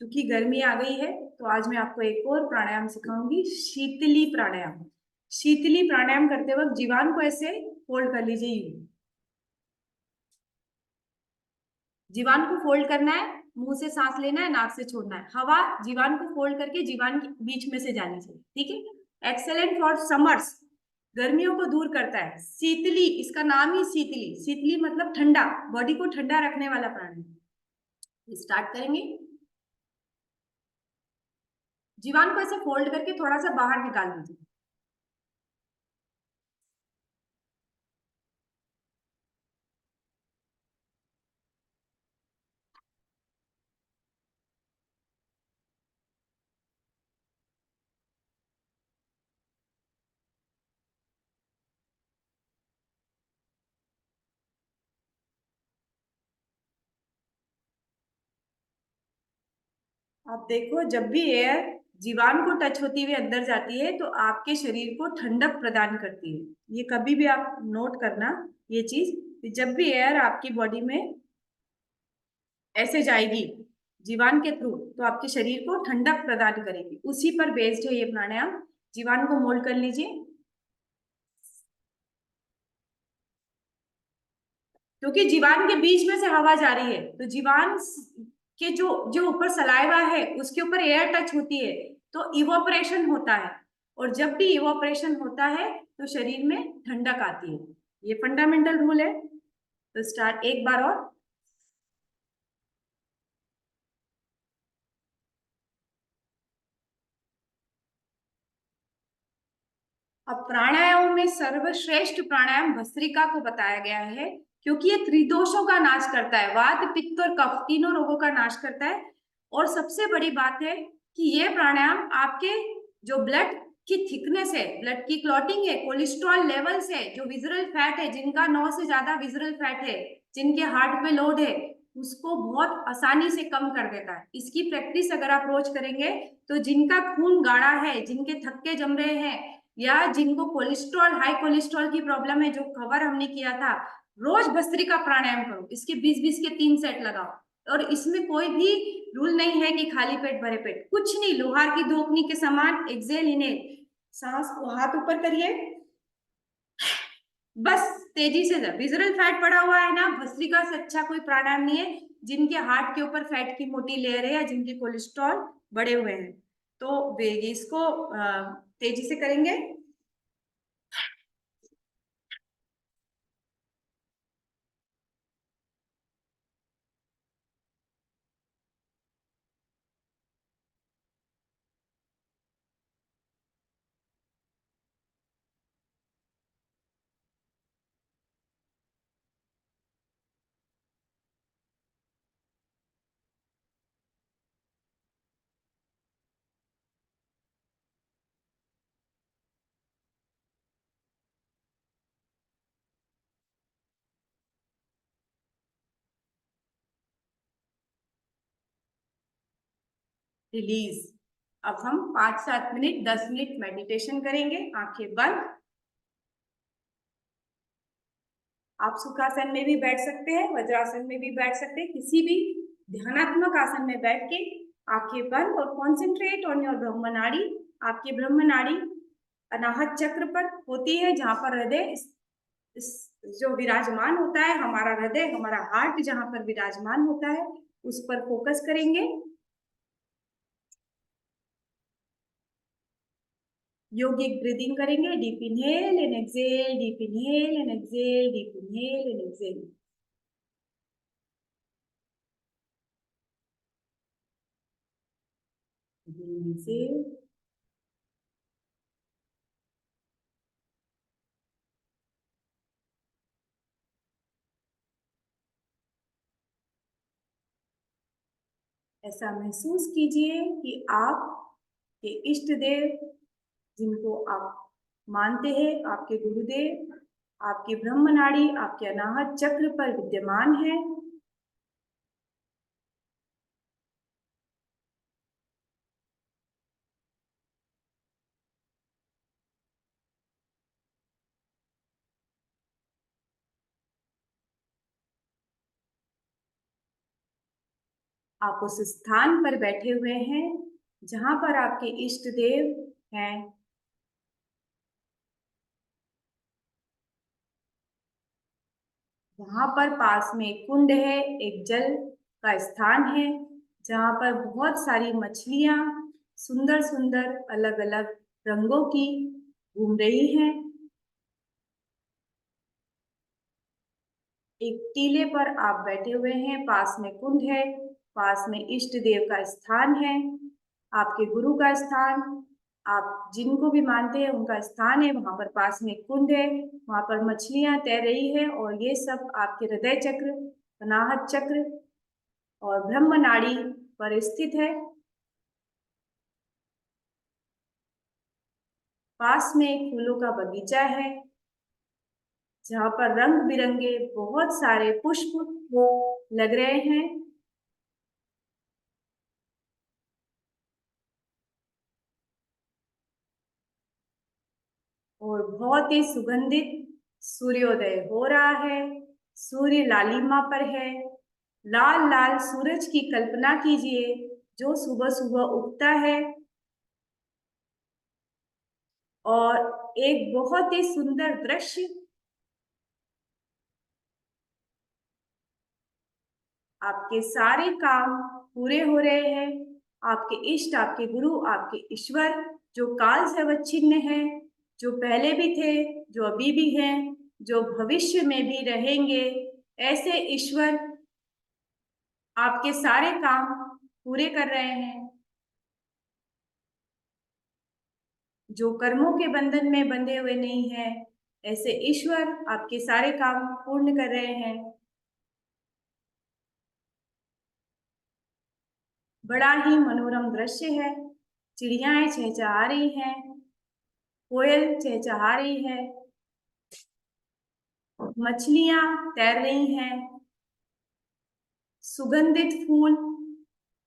क्योंकि गर्मी आ गई है, तो आज मैं आपको एक और प्राणायाम सिखाऊंगी, शीतली प्राणायाम। शीतली प्राणायाम करते वक्त जीवान को ऐसे फोल्ड कर लीजिए, यूं। जीवान को फोल्ड करना है, मुंह से सांस लेना है, नाक से छोड़ना है, हवा जीवान को फोल्ड करके जीवान के बीच में से जानी चाहिए, ठीक है। एक्सेलेंट फॉर समर्स, गर्मियों को दूर करता है। शीतली, इसका नाम ही शीतली, शीतली मतलब ठंडा, बॉडी को ठंडा रखने वाला प्राणायाम। स्टार्ट करेंगे। जीवान को ऐसे फोल्ड करके थोड़ा सा बाहर निकाल दीजिए। आप देखो, जब भी एयर जीवान को टच होती हुई अंदर जाती है, तो आपके शरीर को ठंडक प्रदान करती है। ये कभी भी आप नोट करना, ये चीज, कि जब भी एयर आपकी बॉडी में ऐसे जाएगी जीवान के थ्रू, तो आपके शरीर को ठंडक प्रदान करेगी। उसी पर बेस्ड है ये प्राणायाम। जीवान को मोल्ड कर लीजिए। क्योंकि जीवान के बीच में से हवा जा रही है, तो जीवान के जो जो ऊपर सलाइवा है, उसके ऊपर एयर टच होती है, तो इवोपरेशन होता है। और जब भी इवोपरेशन होता है, तो शरीर में ठंडक आती है। ये फंडामेंटल रूल है। तो स्टार्ट एक बार और। अब प्राणायाम में सर्वश्रेष्ठ प्राणायाम भस्त्रिका को बताया गया है, क्योंकि ये त्रिदोषों का नाश करता है, वात पित्त और कफ तीनों रोगों का नाश करता है। और सबसे बड़ी बात है कि ये प्राणायाम आपके जो ब्लड की थिकनेस है, ब्लड की क्लॉटिंग है, कोलेस्ट्रॉल लेवल्स है, जो विजरल फैट है, जिनका 9 से ज्यादा विजरल फैट है, जिनके हार्ट पे लोड है, उसको बहुत आसानी से कम कर देता है। इसकी प्रैक्टिस अगर आप रोज करेंगे, तो जिनका खून गाढ़ा है, जिनके थक्के जम रहे हैं, या जिनको कोलेस्ट्रॉल, हाई कोलेस्ट्रॉल की प्रॉब्लम है, जो कवर हमने किया था, रोज भस्त्रिका प्राणायाम करो। इसके 20-20 के 3 सेट लगाओ। और इसमें कोई भी रूल नहीं है कि खाली पेट भरे पेट, कुछ नहीं, लोहार की धोपनी के समान एक्सेल इनहेल। सांस को हाथ ऊपर करिए, बस तेजी से। विजरल फैट पड़ा हुआ है ना, भस्त्रिका से अच्छा कोई प्राणायाम नहीं है। जिनके हार्ट के ऊपर फैट की मोटी लेयर है, या जिनके कोलेस्ट्रॉल बढ़े हुए हैं, तो वे इसको तेजी से करेंगे। रिलीज। अब हम 5-7 मिनट 10 मिनट मेडिटेशन करेंगे, आंखें बंद। आप सुखासन में भी बैठ सकते हैं, वज्रासन में भी बैठ सकते हैं, किसी भी ध्यानात्मक आसन में बैठ के आंखें बंद और कॉन्सेंट्रेट ऑन योर ब्रह्म नाड़ी। आपकी ब्रह्म नाड़ी अनाहत चक्र पर होती है, जहां पर हृदय इस जो विराजमान होता है, हमारा हृदय, हमारा हार्ट जहां पर विराजमान होता है, उस पर फोकस करेंगे। योगिक ब्रीदिंग करेंगे, deep inhale and exhale, deep inhale and exhale, deep inhale and exhale. से ऐसा महसूस कीजिए कि आप के इष्ट देव, जिनको आप मानते हैं, आपके गुरुदेव, आपकी ब्रह्म नाड़ी आपके अनाहत चक्र पर विद्यमान है। आप उस स्थान पर बैठे हुए हैं जहां पर आपके इष्ट देव हैं। वहां पर पास में एक कुंड है, एक जल का स्थान है, जहां पर बहुत सारी मछलियां सुंदर सुंदर अलग अलग रंगों की घूम रही हैं। एक टीले पर आप बैठे हुए हैं, पास में कुंड है, पास में इष्ट देव का स्थान है, आपके गुरु का स्थान, आप जिनको भी मानते हैं उनका स्थान है। वहां पर पास में कुंड है, वहां पर मछलियां तैर रही है, और ये सब आपके हृदय चक्र, अनाहत चक्र और ब्रह्म नाड़ी पर स्थित है। पास में एक फूलों का बगीचा है, जहां पर रंग बिरंगे बहुत सारे पुष्प लग रहे हैं, और बहुत ही सुगंधित सूर्योदय हो रहा है। सूर्य लालिमा पर है। लाल लाल सूरज की कल्पना कीजिए, जो सुबह सुबह उगता है और एक बहुत ही सुंदर दृश्य। आपके सारे काम पूरे हो रहे हैं। आपके इष्ट, आपके गुरु, आपके ईश्वर, जो काल से अवच्छिन्न है, जो पहले भी थे, जो अभी भी हैं, जो भविष्य में भी रहेंगे, ऐसे ईश्वर आपके सारे काम पूरे कर रहे हैं। जो कर्मों के बंधन में बंधे हुए नहीं हैं, ऐसे ईश्वर आपके सारे काम पूर्ण कर रहे हैं। बड़ा ही मनोरम दृश्य है। चिड़ियाएं चहचहा रही हैं, कोयल चहचहा रही है, मछलियां तैर रही हैं, सुगंधित फूल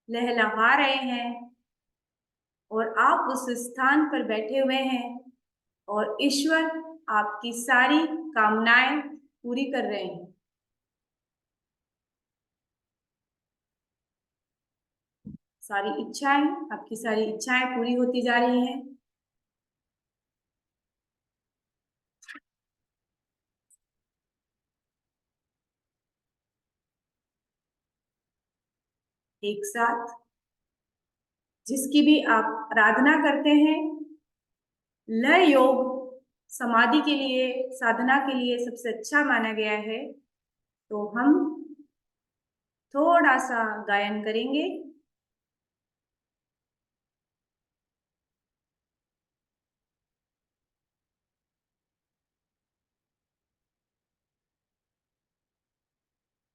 लहलहा रहे हैं, और आप उस स्थान पर बैठे हुए हैं और ईश्वर आपकी सारी कामनाएं पूरी कर रहे हैं। सारी इच्छाएं, आपकी सारी इच्छाएं पूरी होती जा रही हैं। एक साथ जिसकी भी आप आराधना करते हैं, लय योग समाधि के लिए, साधना के लिए सबसे अच्छा माना गया है। तो हम थोड़ा सा गायन करेंगे।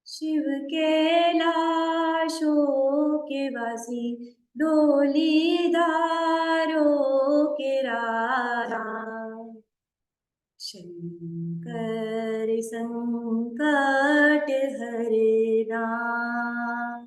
शिव कैलाशों के वासी, डोली धारों के राजा, शंकर संकट हरे राम,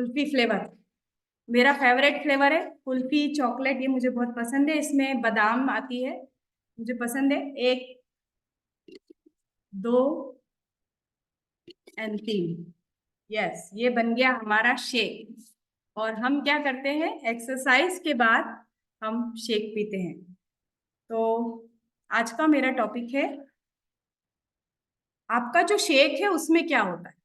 कुल्फी फ्लेवर मेरा फेवरेट फ्लेवर है। कुल्फी चॉकलेट ये मुझे बहुत पसंद है, इसमें बादाम आती है, मुझे पसंद है। 1 2 एंड 3, यस ये बन गया हमारा शेक। और हम क्या करते हैं, एक्सरसाइज के बाद हम शेक पीते हैं। तो आज का मेरा टॉपिक है, आपका जो शेक है उसमें क्या होता है,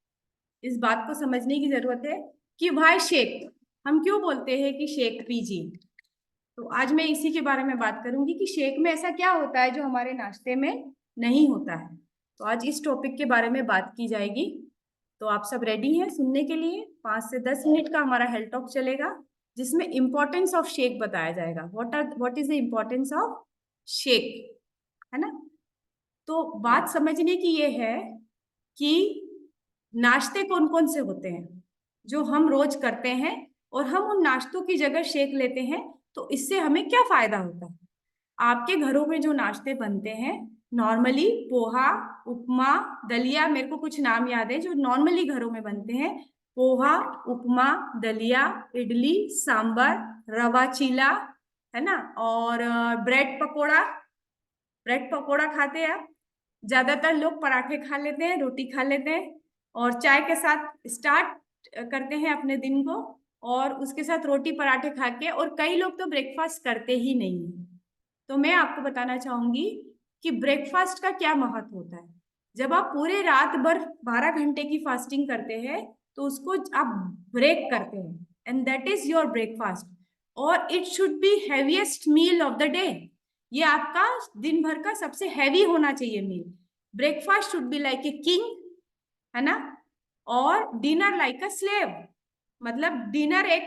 इस बात को समझने की जरूरत है कि भाई शेक हम क्यों बोलते हैं कि शेक पीजिए। तो आज मैं इसी के बारे में बात करूंगी कि शेक में ऐसा क्या होता है जो हमारे नाश्ते में नहीं होता है। तो आज इस टॉपिक के बारे में बात की जाएगी। तो आप सब रेडी हैं सुनने के लिए? 5 से 10 मिनट का हमारा हेल्थ टॉक चलेगा, जिसमें इंपॉर्टेंस ऑफ शेक बताया जाएगा। What is the importance of shake, है ना। तो बात समझने की ये है कि नाश्ते कौन कौन से होते हैं जो हम रोज करते हैं, और हम उन नाश्तों की जगह शेक लेते हैं तो इससे हमें क्या फायदा होता है। आपके घरों में जो नाश्ते बनते हैं नॉर्मली, पोहा, उपमा, दलिया, मेरे को कुछ नाम याद है जो नॉर्मली घरों में बनते हैं। पोहा, उपमा, दलिया, इडली, सांबर, रवा चीला, है ना, और ब्रेड पकोड़ा। ब्रेड पकोड़ा खाते हैं आप? ज्यादातर लोग पराठे खा लेते हैं, रोटी खा लेते हैं, और चाय के साथ स्टार्ट करते हैं अपने दिन को, और उसके साथ रोटी पराठे खा के, और कई लोग तो ब्रेकफास्ट करते ही नहीं है। तो मैं आपको बताना चाहूंगी कि ब्रेकफास्ट का क्या महत्व होता है। जब आप पूरे रात भर 12 घंटे की फास्टिंग करते हैं तो उसको आप ब्रेक करते हैं, and that is your breakfast. और it should be heaviest meal of the day. ये आपका दिन भर का सबसे हैवी होना चाहिए मील। Breakfast should be like a king, है ना, और डिनर लाइक अ स्लेव। मतलब डिनर एक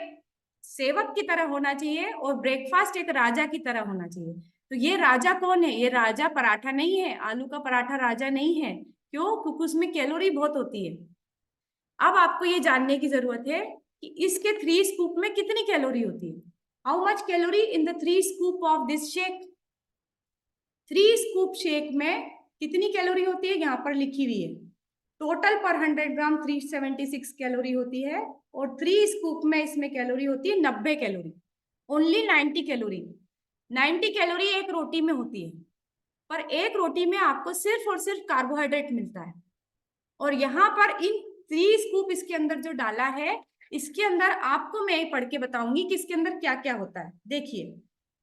सेवक की तरह होना चाहिए और ब्रेकफास्ट एक राजा की तरह होना चाहिए। तो ये राजा कौन है? ये राजा पराठा नहीं है, आलू का पराठा राजा नहीं है। क्यों? क्योंकि उसमें कैलोरी बहुत होती है। अब आपको ये जानने की जरूरत है कि इसके 3 स्कूप में कितनी कैलोरी होती है। How much calorie in the 3 scoop of this shake? 3 scoop shake में कितनी कैलोरी होती है यहाँ पर लिखी हुई है। टोटल पर 100 ग्राम 376 कैलोरी होती है, और 3 स्कूप में इसमें कैलोरी होती है 90 कैलोरी। Only 90 calorie. 90 कैलोरी एक रोटी में होती है, पर एक रोटी में आपको सिर्फ और सिर्फ कार्बोहाइड्रेट मिलता है। और यहाँ पर इन 3 स्कूप इसके अंदर जो डाला है, इसके अंदर आपको मैं पढ़ के बताऊंगी कि इसके अंदर क्या क्या होता है। देखिए,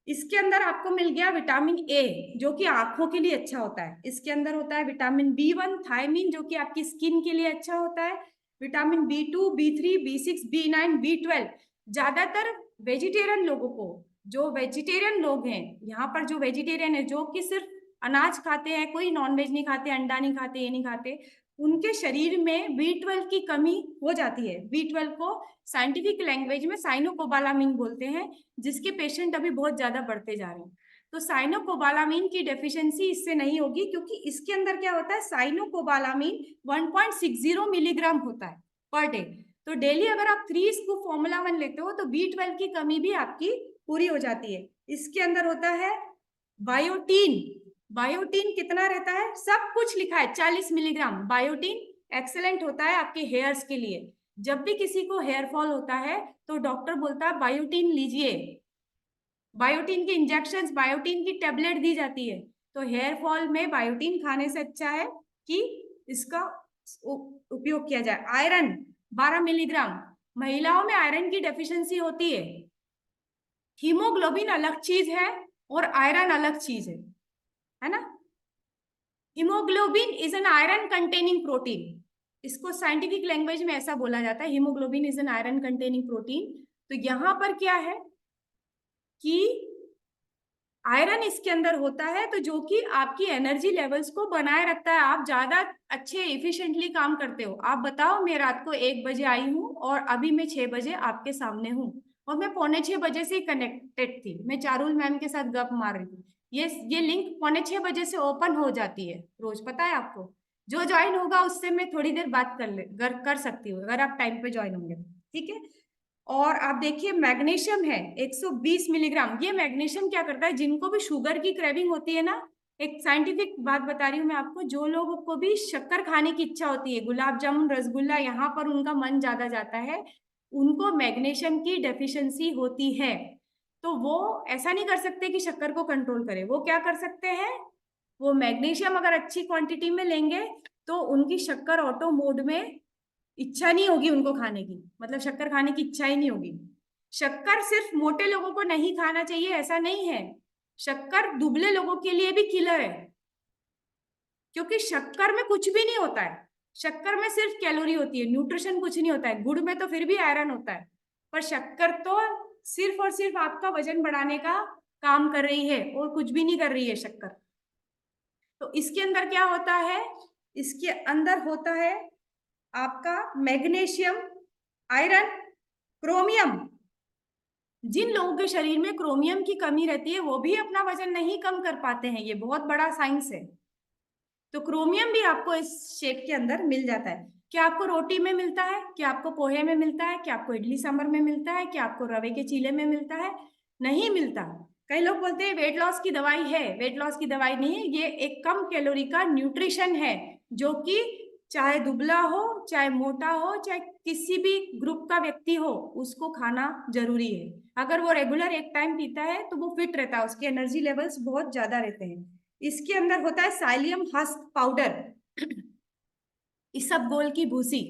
इसके अंदर आपको मिल गया विटामिन ए जो कि आंखों के लिए अच्छा होता है। इसके अंदर होता है विटामिन B1 थायमिन जो कि आपकी स्किन के लिए अच्छा होता है। Vitamin B2, B3, B6, B9, B12। ज्यादातर वेजिटेरियन लोगों को, जो वेजिटेरियन लोग हैं यहाँ पर, जो वेजिटेरियन है जो कि सिर्फ अनाज खाते हैं, कोई नॉनवेज नहीं खाते, अंडा नहीं खाते, ये नहीं खाते, उनके शरीर में B12 की कमी हो जाती है। B12 को साइंटिफिक लैंग्वेज में साइनोकोबालामिन बोलते हैं, जिसके पेशेंट अभी बहुत ज्यादा बढ़ते जा रहे हैं। तो साइनोकोबालामिन की डेफिशिएंसी इससे नहीं होगी, क्योंकि इसके अंदर क्या होता है, साइनोकोबालामिन 1.60 मिलीग्राम होता है पर डे। तो डेली अगर आप 3 स्कूप फॉर्मूला 1 लेते हो तो B12 की कमी भी आपकी पूरी हो जाती है। इसके अंदर होता है बायोटीन। बायोटीन कितना रहता है? सब कुछ लिखा है, 40 मिलीग्राम। बायोटीन एक्सेलेंट होता है आपके हेयर्स के लिए। जब भी किसी को हेयर फॉल होता है तो डॉक्टर बोलता है बायोटीन लीजिए। बायोटीन के इंजेक्शंस, बायोटीन की टेबलेट दी जाती है। तो हेयर फॉल में बायोटीन खाने से अच्छा है कि इसका उपयोग किया जाए। Iron 12 milligram. महिलाओं में आयरन की डेफिशिएंसी होती है। हीमोग्लोबिन अलग चीज है और आयरन अलग चीज है ना। Haemoglobin is an iron containing protein. इसको साइंटिफिक लैंग्वेज में ऐसा बोला जाता है, haemoglobin is an iron containing protein. तो यहां पर क्या है कि आयरन इसके अंदर होता है, तो जो कि आपकी एनर्जी लेवल्स को बनाए रखता है। आप ज्यादा अच्छे इफिशिएंटली काम करते हो। आप बताओ, मैं रात को 1 बजे आई हूँ और अभी मैं 6 बजे आपके सामने हूँ, और मैं 5:45 बजे से कनेक्टेड थी। मैं चारुल मैम के साथ गप मार रही थी। ये लिंक 5:45 बजे से ओपन हो जाती है रोज, पता है आपको। जो ज्वाइन होगा उससे मैं थोड़ी देर बात कर सकती हूँ, अगर आप टाइम पे ज्वाइन होंगे, ठीक है। और आप देखिए, मैग्नीशियम है 120 मिलीग्राम। ये मैग्नीशियम क्या करता है, जिनको भी शुगर की क्रेविंग होती है ना, एक साइंटिफिक बात बता रही हूँ मैं आपको, जो लोगों को भी शक्कर खाने की इच्छा होती है, गुलाब जामुन, रसगुल्ला, यहाँ पर उनका मन ज्यादा जाता है, उनको मैग्नीशियम की डेफिशिएंसी होती है, तो वो ऐसा नहीं कर सकते कि शक्कर को कंट्रोल करें। वो क्या कर सकते हैं, वो मैग्नीशियम अगर अच्छी क्वांटिटी में लेंगे तो उनकी शक्कर ऑटो मोड में, इच्छा नहीं होगी उनको खाने की, मतलब शक्कर खाने की इच्छा ही नहीं होगी। शक्कर सिर्फ मोटे लोगों को नहीं खाना चाहिए ऐसा नहीं है, शक्कर दुबले लोगों के लिए भी किलर है, क्योंकि शक्कर में कुछ भी नहीं होता है। शक्कर में सिर्फ कैलोरी होती है, न्यूट्रिशन कुछ नहीं होता है। गुड़ में तो फिर भी आयरन होता है, पर शक्कर तो सिर्फ और सिर्फ आपका वजन बढ़ाने का काम कर रही है और कुछ भी नहीं कर रही है शक्कर। तो इसके अंदर क्या होता है, इसके अंदर होता है आपका मैग्नीशियम, आयरन, क्रोमियम। जिन लोगों के शरीर में क्रोमियम की कमी रहती है वो भी अपना वजन नहीं कम कर पाते हैं, ये बहुत बड़ा साइंस है। तो क्रोमियम भी आपको इस शेक के अंदर मिल जाता है। क्या आपको रोटी में मिलता है, क्या आपको पोहे में मिलता है, क्या आपको इडली सांभर में मिलता है, क्या आपको रवे के चीले में मिलता है? नहीं मिलता। कई लोग बोलते हैं वेट लॉस की दवाई है, वेट लॉस की दवाई नहीं है, ये एक कम कैलोरी का न्यूट्रिशन है, जो कि चाहे दुबला हो, चाहे मोटा हो, चाहे किसी भी ग्रुप का व्यक्ति हो, उसको खाना जरूरी है। अगर वो रेगुलर एक टाइम पीता है तो वो फिट रहता है, उसके एनर्जी लेवल्स बहुत ज्यादा रहते हैं। इसके अंदर होता है साइलियम हस्क पाउडर, इसबगोल की भूसी।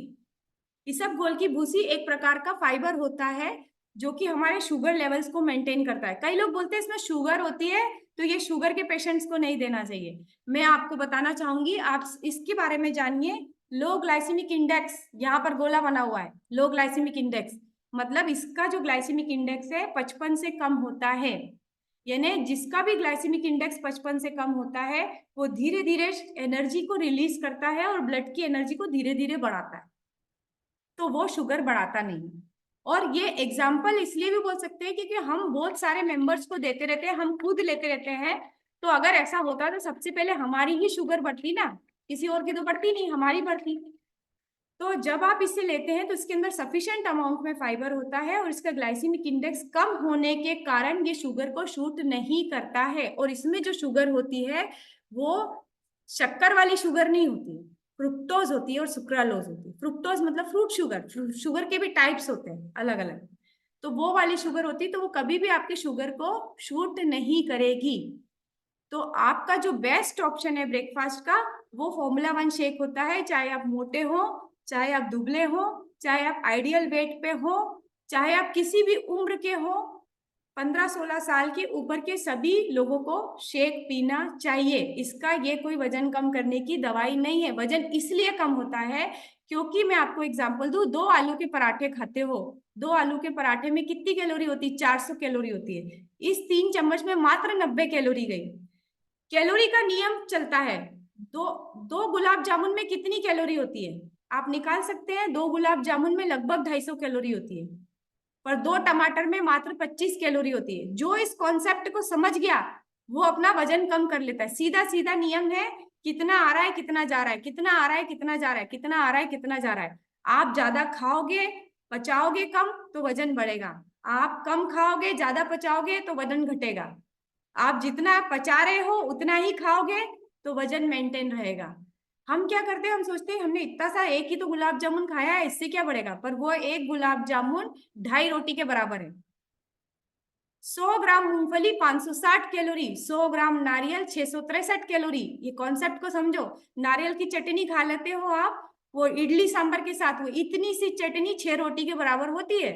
इसबगोल की भूसी एक प्रकार का फाइबर होता है जो कि हमारे शुगर लेवल्स को मेंटेन करता है। कई लोग बोलते हैं इसमें शुगर होती है तो ये शुगर के पेशेंट्स को नहीं देना चाहिए। मैं आपको बताना चाहूंगी, आप इसके बारे में जानिए। लो ग्लाइसेमिक इंडेक्स, यहाँ पर गोला बना हुआ है, लो ग्लाइसेमिक इंडेक्स, मतलब इसका जो ग्लाइसेमिक इंडेक्स है 55 से कम होता है। यानी जिसका भी ग्लाइसेमिक इंडेक्स 55 से कम होता है वो धीरे धीरे एनर्जी को रिलीज करता है और ब्लड की एनर्जी को धीरे धीरे बढ़ाता है, तो वो शुगर बढ़ाता नहीं। और ये एग्जाम्पल इसलिए भी बोल सकते हैं क्योंकि हम बहुत सारे मेंबर्स को देते रहते हैं, हम खुद लेते रहते हैं। तो अगर ऐसा होता तो सबसे पहले हमारी ही शुगर बढ़ती ना, किसी और की तो बढ़ती नहीं, हमारी बढ़ती। तो जब आप इसे लेते हैं तो इसके अंदर सफिशिएंट अमाउंट में फाइबर होता है और इसका ग्लाइसेमिक इंडेक्स कम होने के कारण ये शुगर को शूट नहीं करता है। और इसमें जो शुगर होती है वो शक्कर वाली शुगर नहीं होती, फ्रुक्टोज होती है और सुक्रालोज होती है। फ्रुक्टोज मतलब फ्रूट शुगर, शुगर के भी टाइप्स होते हैं अलग अलग, तो वो वाली शुगर होती है, तो वो कभी भी आपके शुगर को शूट नहीं करेगी। तो आपका जो बेस्ट ऑप्शन है ब्रेकफास्ट का वो फॉर्मूला 1 शेक होता है, चाहे आप मोटे हो, चाहे आप दुबले हो, चाहे आप आइडियल वेट पे हो, चाहे आप किसी भी उम्र के हो, 15-16 साल के ऊपर के सभी लोगों को शेक पीना चाहिए। इसका ये कोई वजन कम करने की दवाई नहीं है। वजन इसलिए कम होता है क्योंकि मैं आपको एग्जांपल दूं, 2 आलू के पराठे खाते हो, 2 आलू के पराठे में कितनी कैलोरी होती है? 400 कैलोरी होती है। इस 3 चम्मच में मात्र 90 कैलोरी गई। कैलोरी का नियम चलता है, दो दो गुलाब जामुन में कितनी कैलोरी होती है? आप निकाल सकते हैं, 2 गुलाब जामुन में लगभग 250 कैलोरी होती है, पर 2 टमाटर में मात्र 25 कैलोरी होती है। जो इस कॉन्सेप्ट को समझ गया वो अपना वजन कम कर लेता है। सीधा सीधा नियम है, कितना आ रहा है कितना जा रहा है, कितना आ रहा है कितना जा रहा है, कितना आ रहा है कितना जा रहा है। आप ज्यादा खाओगे, पचाओगे कम तो वजन बढ़ेगा, आप कम खाओगे ज्यादा पचाओगे तो वजन घटेगा। आप जितना पचा रहे हो उतना ही खाओगे तो वजन मेंटेन रहेगा। हम क्या करते हैं, हम सोचते हैं हमने इतना सा एक ही तो गुलाब जामुन खाया है, इससे क्या बढ़ेगा, पर वो एक गुलाब जामुन 2.5 रोटी के बराबर है। 100 ग्राम मूंगफली 560 कैलोरी, 100 ग्राम नारियल 663 कैलोरी। ये कॉन्सेप्ट को समझो। नारियल की चटनी खा लेते हो आप, वो इडली सांभर के साथ, वो इतनी सी चटनी 6 रोटी के बराबर होती है।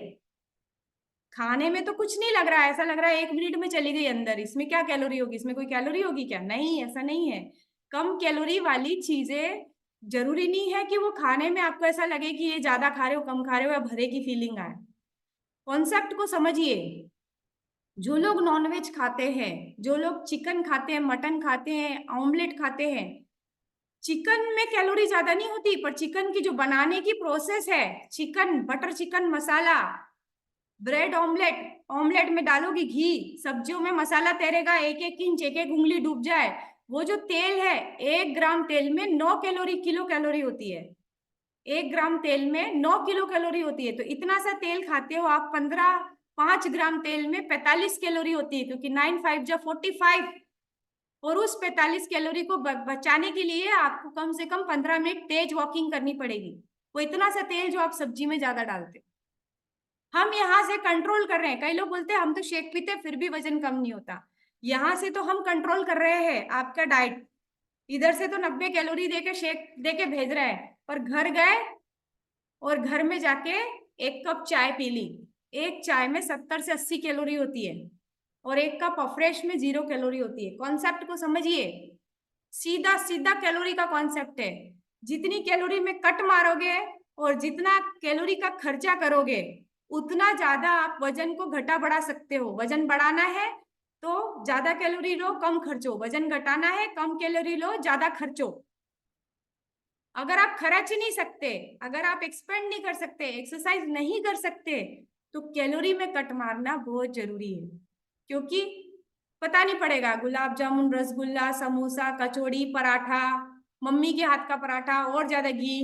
खाने में तो कुछ नहीं लग रहा है, ऐसा लग रहा है 1 मिनट में चली गई अंदर, इसमें क्या कैलोरी होगी, इसमें कोई कैलोरी होगी क्या? नहीं, ऐसा नहीं है। कम कैलोरी वाली चीजें जरूरी नहीं है कि वो खाने में आपको ऐसा लगे कि ये ज्यादा खा रहे हो कम खा रहे हो या भरे की फीलिंग आए। कॉन्सेप्ट को समझिए। जो लोग नॉनवेज खाते हैं, जो लोग चिकन खाते हैं, मटन खाते हैं, ऑमलेट खाते हैं, चिकन में कैलोरी ज्यादा नहीं होती, पर चिकन की जो बनाने की प्रोसेस है, चिकन बटर चिकन मसाला, ब्रेड ऑमलेट, ऑमलेट में डालोगी घी, सब्जियों में मसाला तैरेगा, एक एक इंच एक एक उंगली डूब जाए, वो जो तेल है, 1 ग्राम तेल में 9 कैलोरी किलो कैलोरी होती है। 1 ग्राम तेल में 9 किलो कैलोरी होती है। तो इतना सा तेल खाते हो आप, 5 ग्राम तेल में 45 कैलोरी होती है, क्योंकि 9 5 जा 45। और उस 45 कैलोरी को बचाने के लिए आपको कम से कम 15 मिनट तेज वॉकिंग करनी पड़ेगी। वो इतना सा तेल जो आप सब्जी में ज्यादा डालते। हम यहाँ से कंट्रोल कर रहे हैं। कई लोग बोलते हैं हम तो शेक पीते फिर भी वजन कम नहीं होता। यहाँ से तो हम कंट्रोल कर रहे हैं आपका डाइट। इधर से तो 90 कैलोरी देके शेक देके भेज रहे हैं, पर घर गए और घर में जाके एक कप चाय पी ली। एक चाय में 70 से 80 कैलोरी होती है और एक कप अफ्रेश में 0 कैलोरी होती है। कॉन्सेप्ट को समझिए, सीधा सीधा कैलोरी का कॉन्सेप्ट है। जितनी कैलोरी में कट मारोगे और जितना कैलोरी का खर्चा करोगे, उतना ज्यादा आप वजन को घटा बढ़ा सकते हो। वजन बढ़ाना है तो ज्यादा कैलोरी लो, कम खर्चो। वजन घटाना है, कम कैलोरी लो, ज्यादा खर्चो। अगर आप खर्च नहीं सकते, अगर आप एक्सपेंड नहीं कर सकते, एक्सरसाइज नहीं कर सकते, तो कैलोरी में कट मारना बहुत जरूरी है। क्योंकि पता नहीं पड़ेगा, गुलाब जामुन, रसगुल्ला, समोसा, कचौड़ी, पराठा, मम्मी के हाथ का पराठा और ज्यादा घी,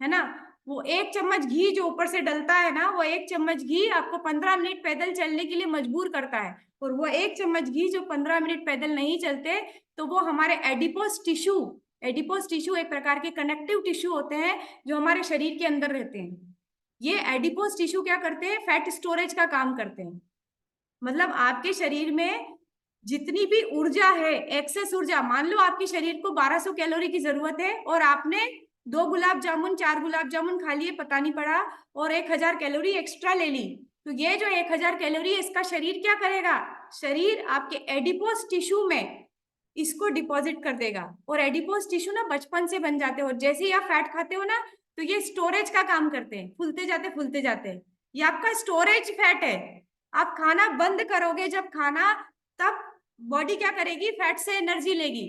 है ना, वो एक चम्मच घी जो ऊपर से डलता है ना, वो एक चम्मच घी आपको 15 मिनट पैदल चलने के लिए मजबूर करता है। और वो एक चम्मच घी जो 15 मिनट पैदल नहीं चलते, तो वो हमारे एडिपोस टिश्यू, एडिपोस टिश्यू एक प्रकार के कनेक्टिव टिश्यू होते हैं जो हमारे शरीर के अंदर रहते हैं। ये एडिपोस टिश्यू क्या करते हैं? फैट स्टोरेज का काम करते हैं। मतलब आपके शरीर में जितनी भी ऊर्जा है, एक्सेस ऊर्जा, मान लो आपके शरीर को 1200 कैलोरी की जरूरत है और आपने 2 गुलाब जामुन, 4 गुलाब जामुन खा लिए, पता नहीं पड़ा, और 1000 कैलोरी एक्स्ट्रा ले ली, तो ये जो 1000 कैलोरी है, इसका शरीर क्या करेगा? शरीर आपके एडिपोस टिश्यू में इसको डिपॉजिट कर देगा। और एडिपोस टिश्यू ना बचपन से बन जाते हैं, और जैसे ही आप फैट खाते हो ना, तो ये स्टोरेज का काम करते हैं, फूलते जाते हैं। ये आपका स्टोरेज फैट है। आप खाना बंद करोगे जब खाना, तब बॉडी क्या करेगी? फैट से एनर्जी लेगी।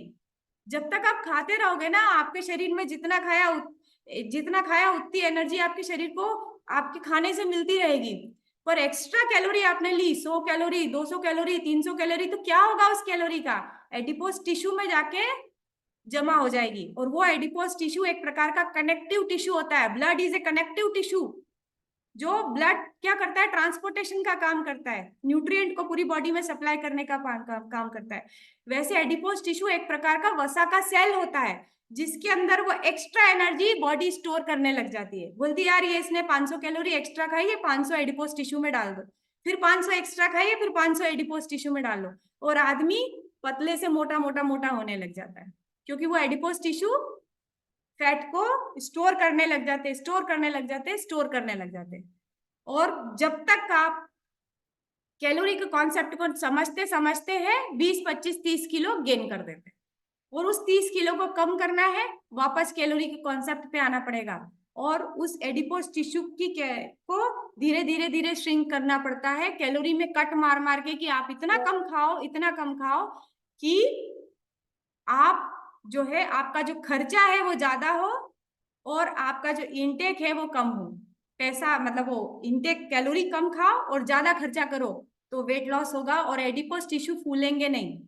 जब तक आप खाते रहोगे ना, आपके शरीर में जितना खाया उतनी एनर्जी आपके शरीर को आपके खाने से मिलती रहेगी। पर एक्स्ट्रा कैलोरी आपने ली, 100 कैलोरी, 200 कैलोरी, 300 कैलोरी, तो क्या होगा उस कैलोरी का? एडिपोस टिश्यू में जाके जमा हो जाएगी। और वो एडिपोस टिश्यू एक प्रकार का कनेक्टिव टिश्यू होता है। Blood is a connective tissue. जो ब्लड क्या करता है? ट्रांसपोर्टेशन का काम करता है, न्यूट्रिएंट को पूरी बॉडी में सप्लाई करने का काम करता है। वैसे एडिपोस टिश्यू एक प्रकार का वसा का सेल होता है, जिसके अंदर वो एक्स्ट्रा एनर्जी बॉडी स्टोर करने लग जाती है। बोलती है यार ये इसने 500 कैलोरी एक्स्ट्रा खाई है, 500 एडिपोस टिश्यू में डाल दो। फिर 500 एक्स्ट्रा खाई है, फिर 500 एडिपोस टिश्यू में डाल लो, और आदमी पतले से मोटा मोटा मोटा होने लग जाता है, क्योंकि वो एडिपोस टिश्यू फैट को स्टोर करने लग जाते, स्टोर करने लग जाते, स्टोर करने लग जाते। और जब तक आप कैलोरी के कॉन्सेप्ट को समझते समझते हैं, 20, 25, 30 किलो गेन कर देते हैं। और उस 30 किलो को कम करना है, वापस कैलोरी के कॉन्सेप्ट पे आना पड़ेगा, और उस एडिपोस टिश्यू की को धीरे धीरे धीरे श्रिंक करना पड़ता है, कैलोरी में कट मार मार के, कि आप इतना कम खाओ, इतना कम खाओ कि आप जो है, आपका जो खर्चा है वो ज्यादा हो और आपका जो इनटेक है वो कम हो। पैसा मतलब वो इनटेक, कैलोरी कम खाओ और ज्यादा खर्चा करो, तो वेट लॉस होगा और एडिपोस टिश्यू फूलेंगे नहीं।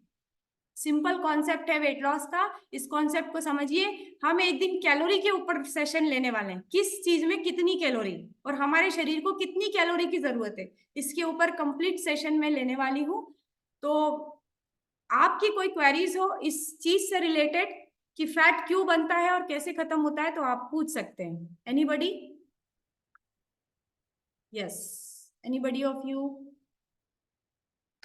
सिंपल कॉन्सेप्ट है वेट लॉस का। इस कॉन्सेप्ट को समझिए। हम एक दिन कैलोरी के ऊपर सेशन लेने वाले हैं, किस चीज में कितनी कैलोरी और हमारे शरीर को कितनी कैलोरी की जरूरत है, इसके ऊपर कंप्लीट सेशन में लेने वाली हूँ। तो आपकी कोई क्वेरीज हो इस चीज से रिलेटेड कि फैट क्यों बनता है और कैसे खत्म होता है, तो आप पूछ सकते हैं। Anybody? Yes, anybody of you?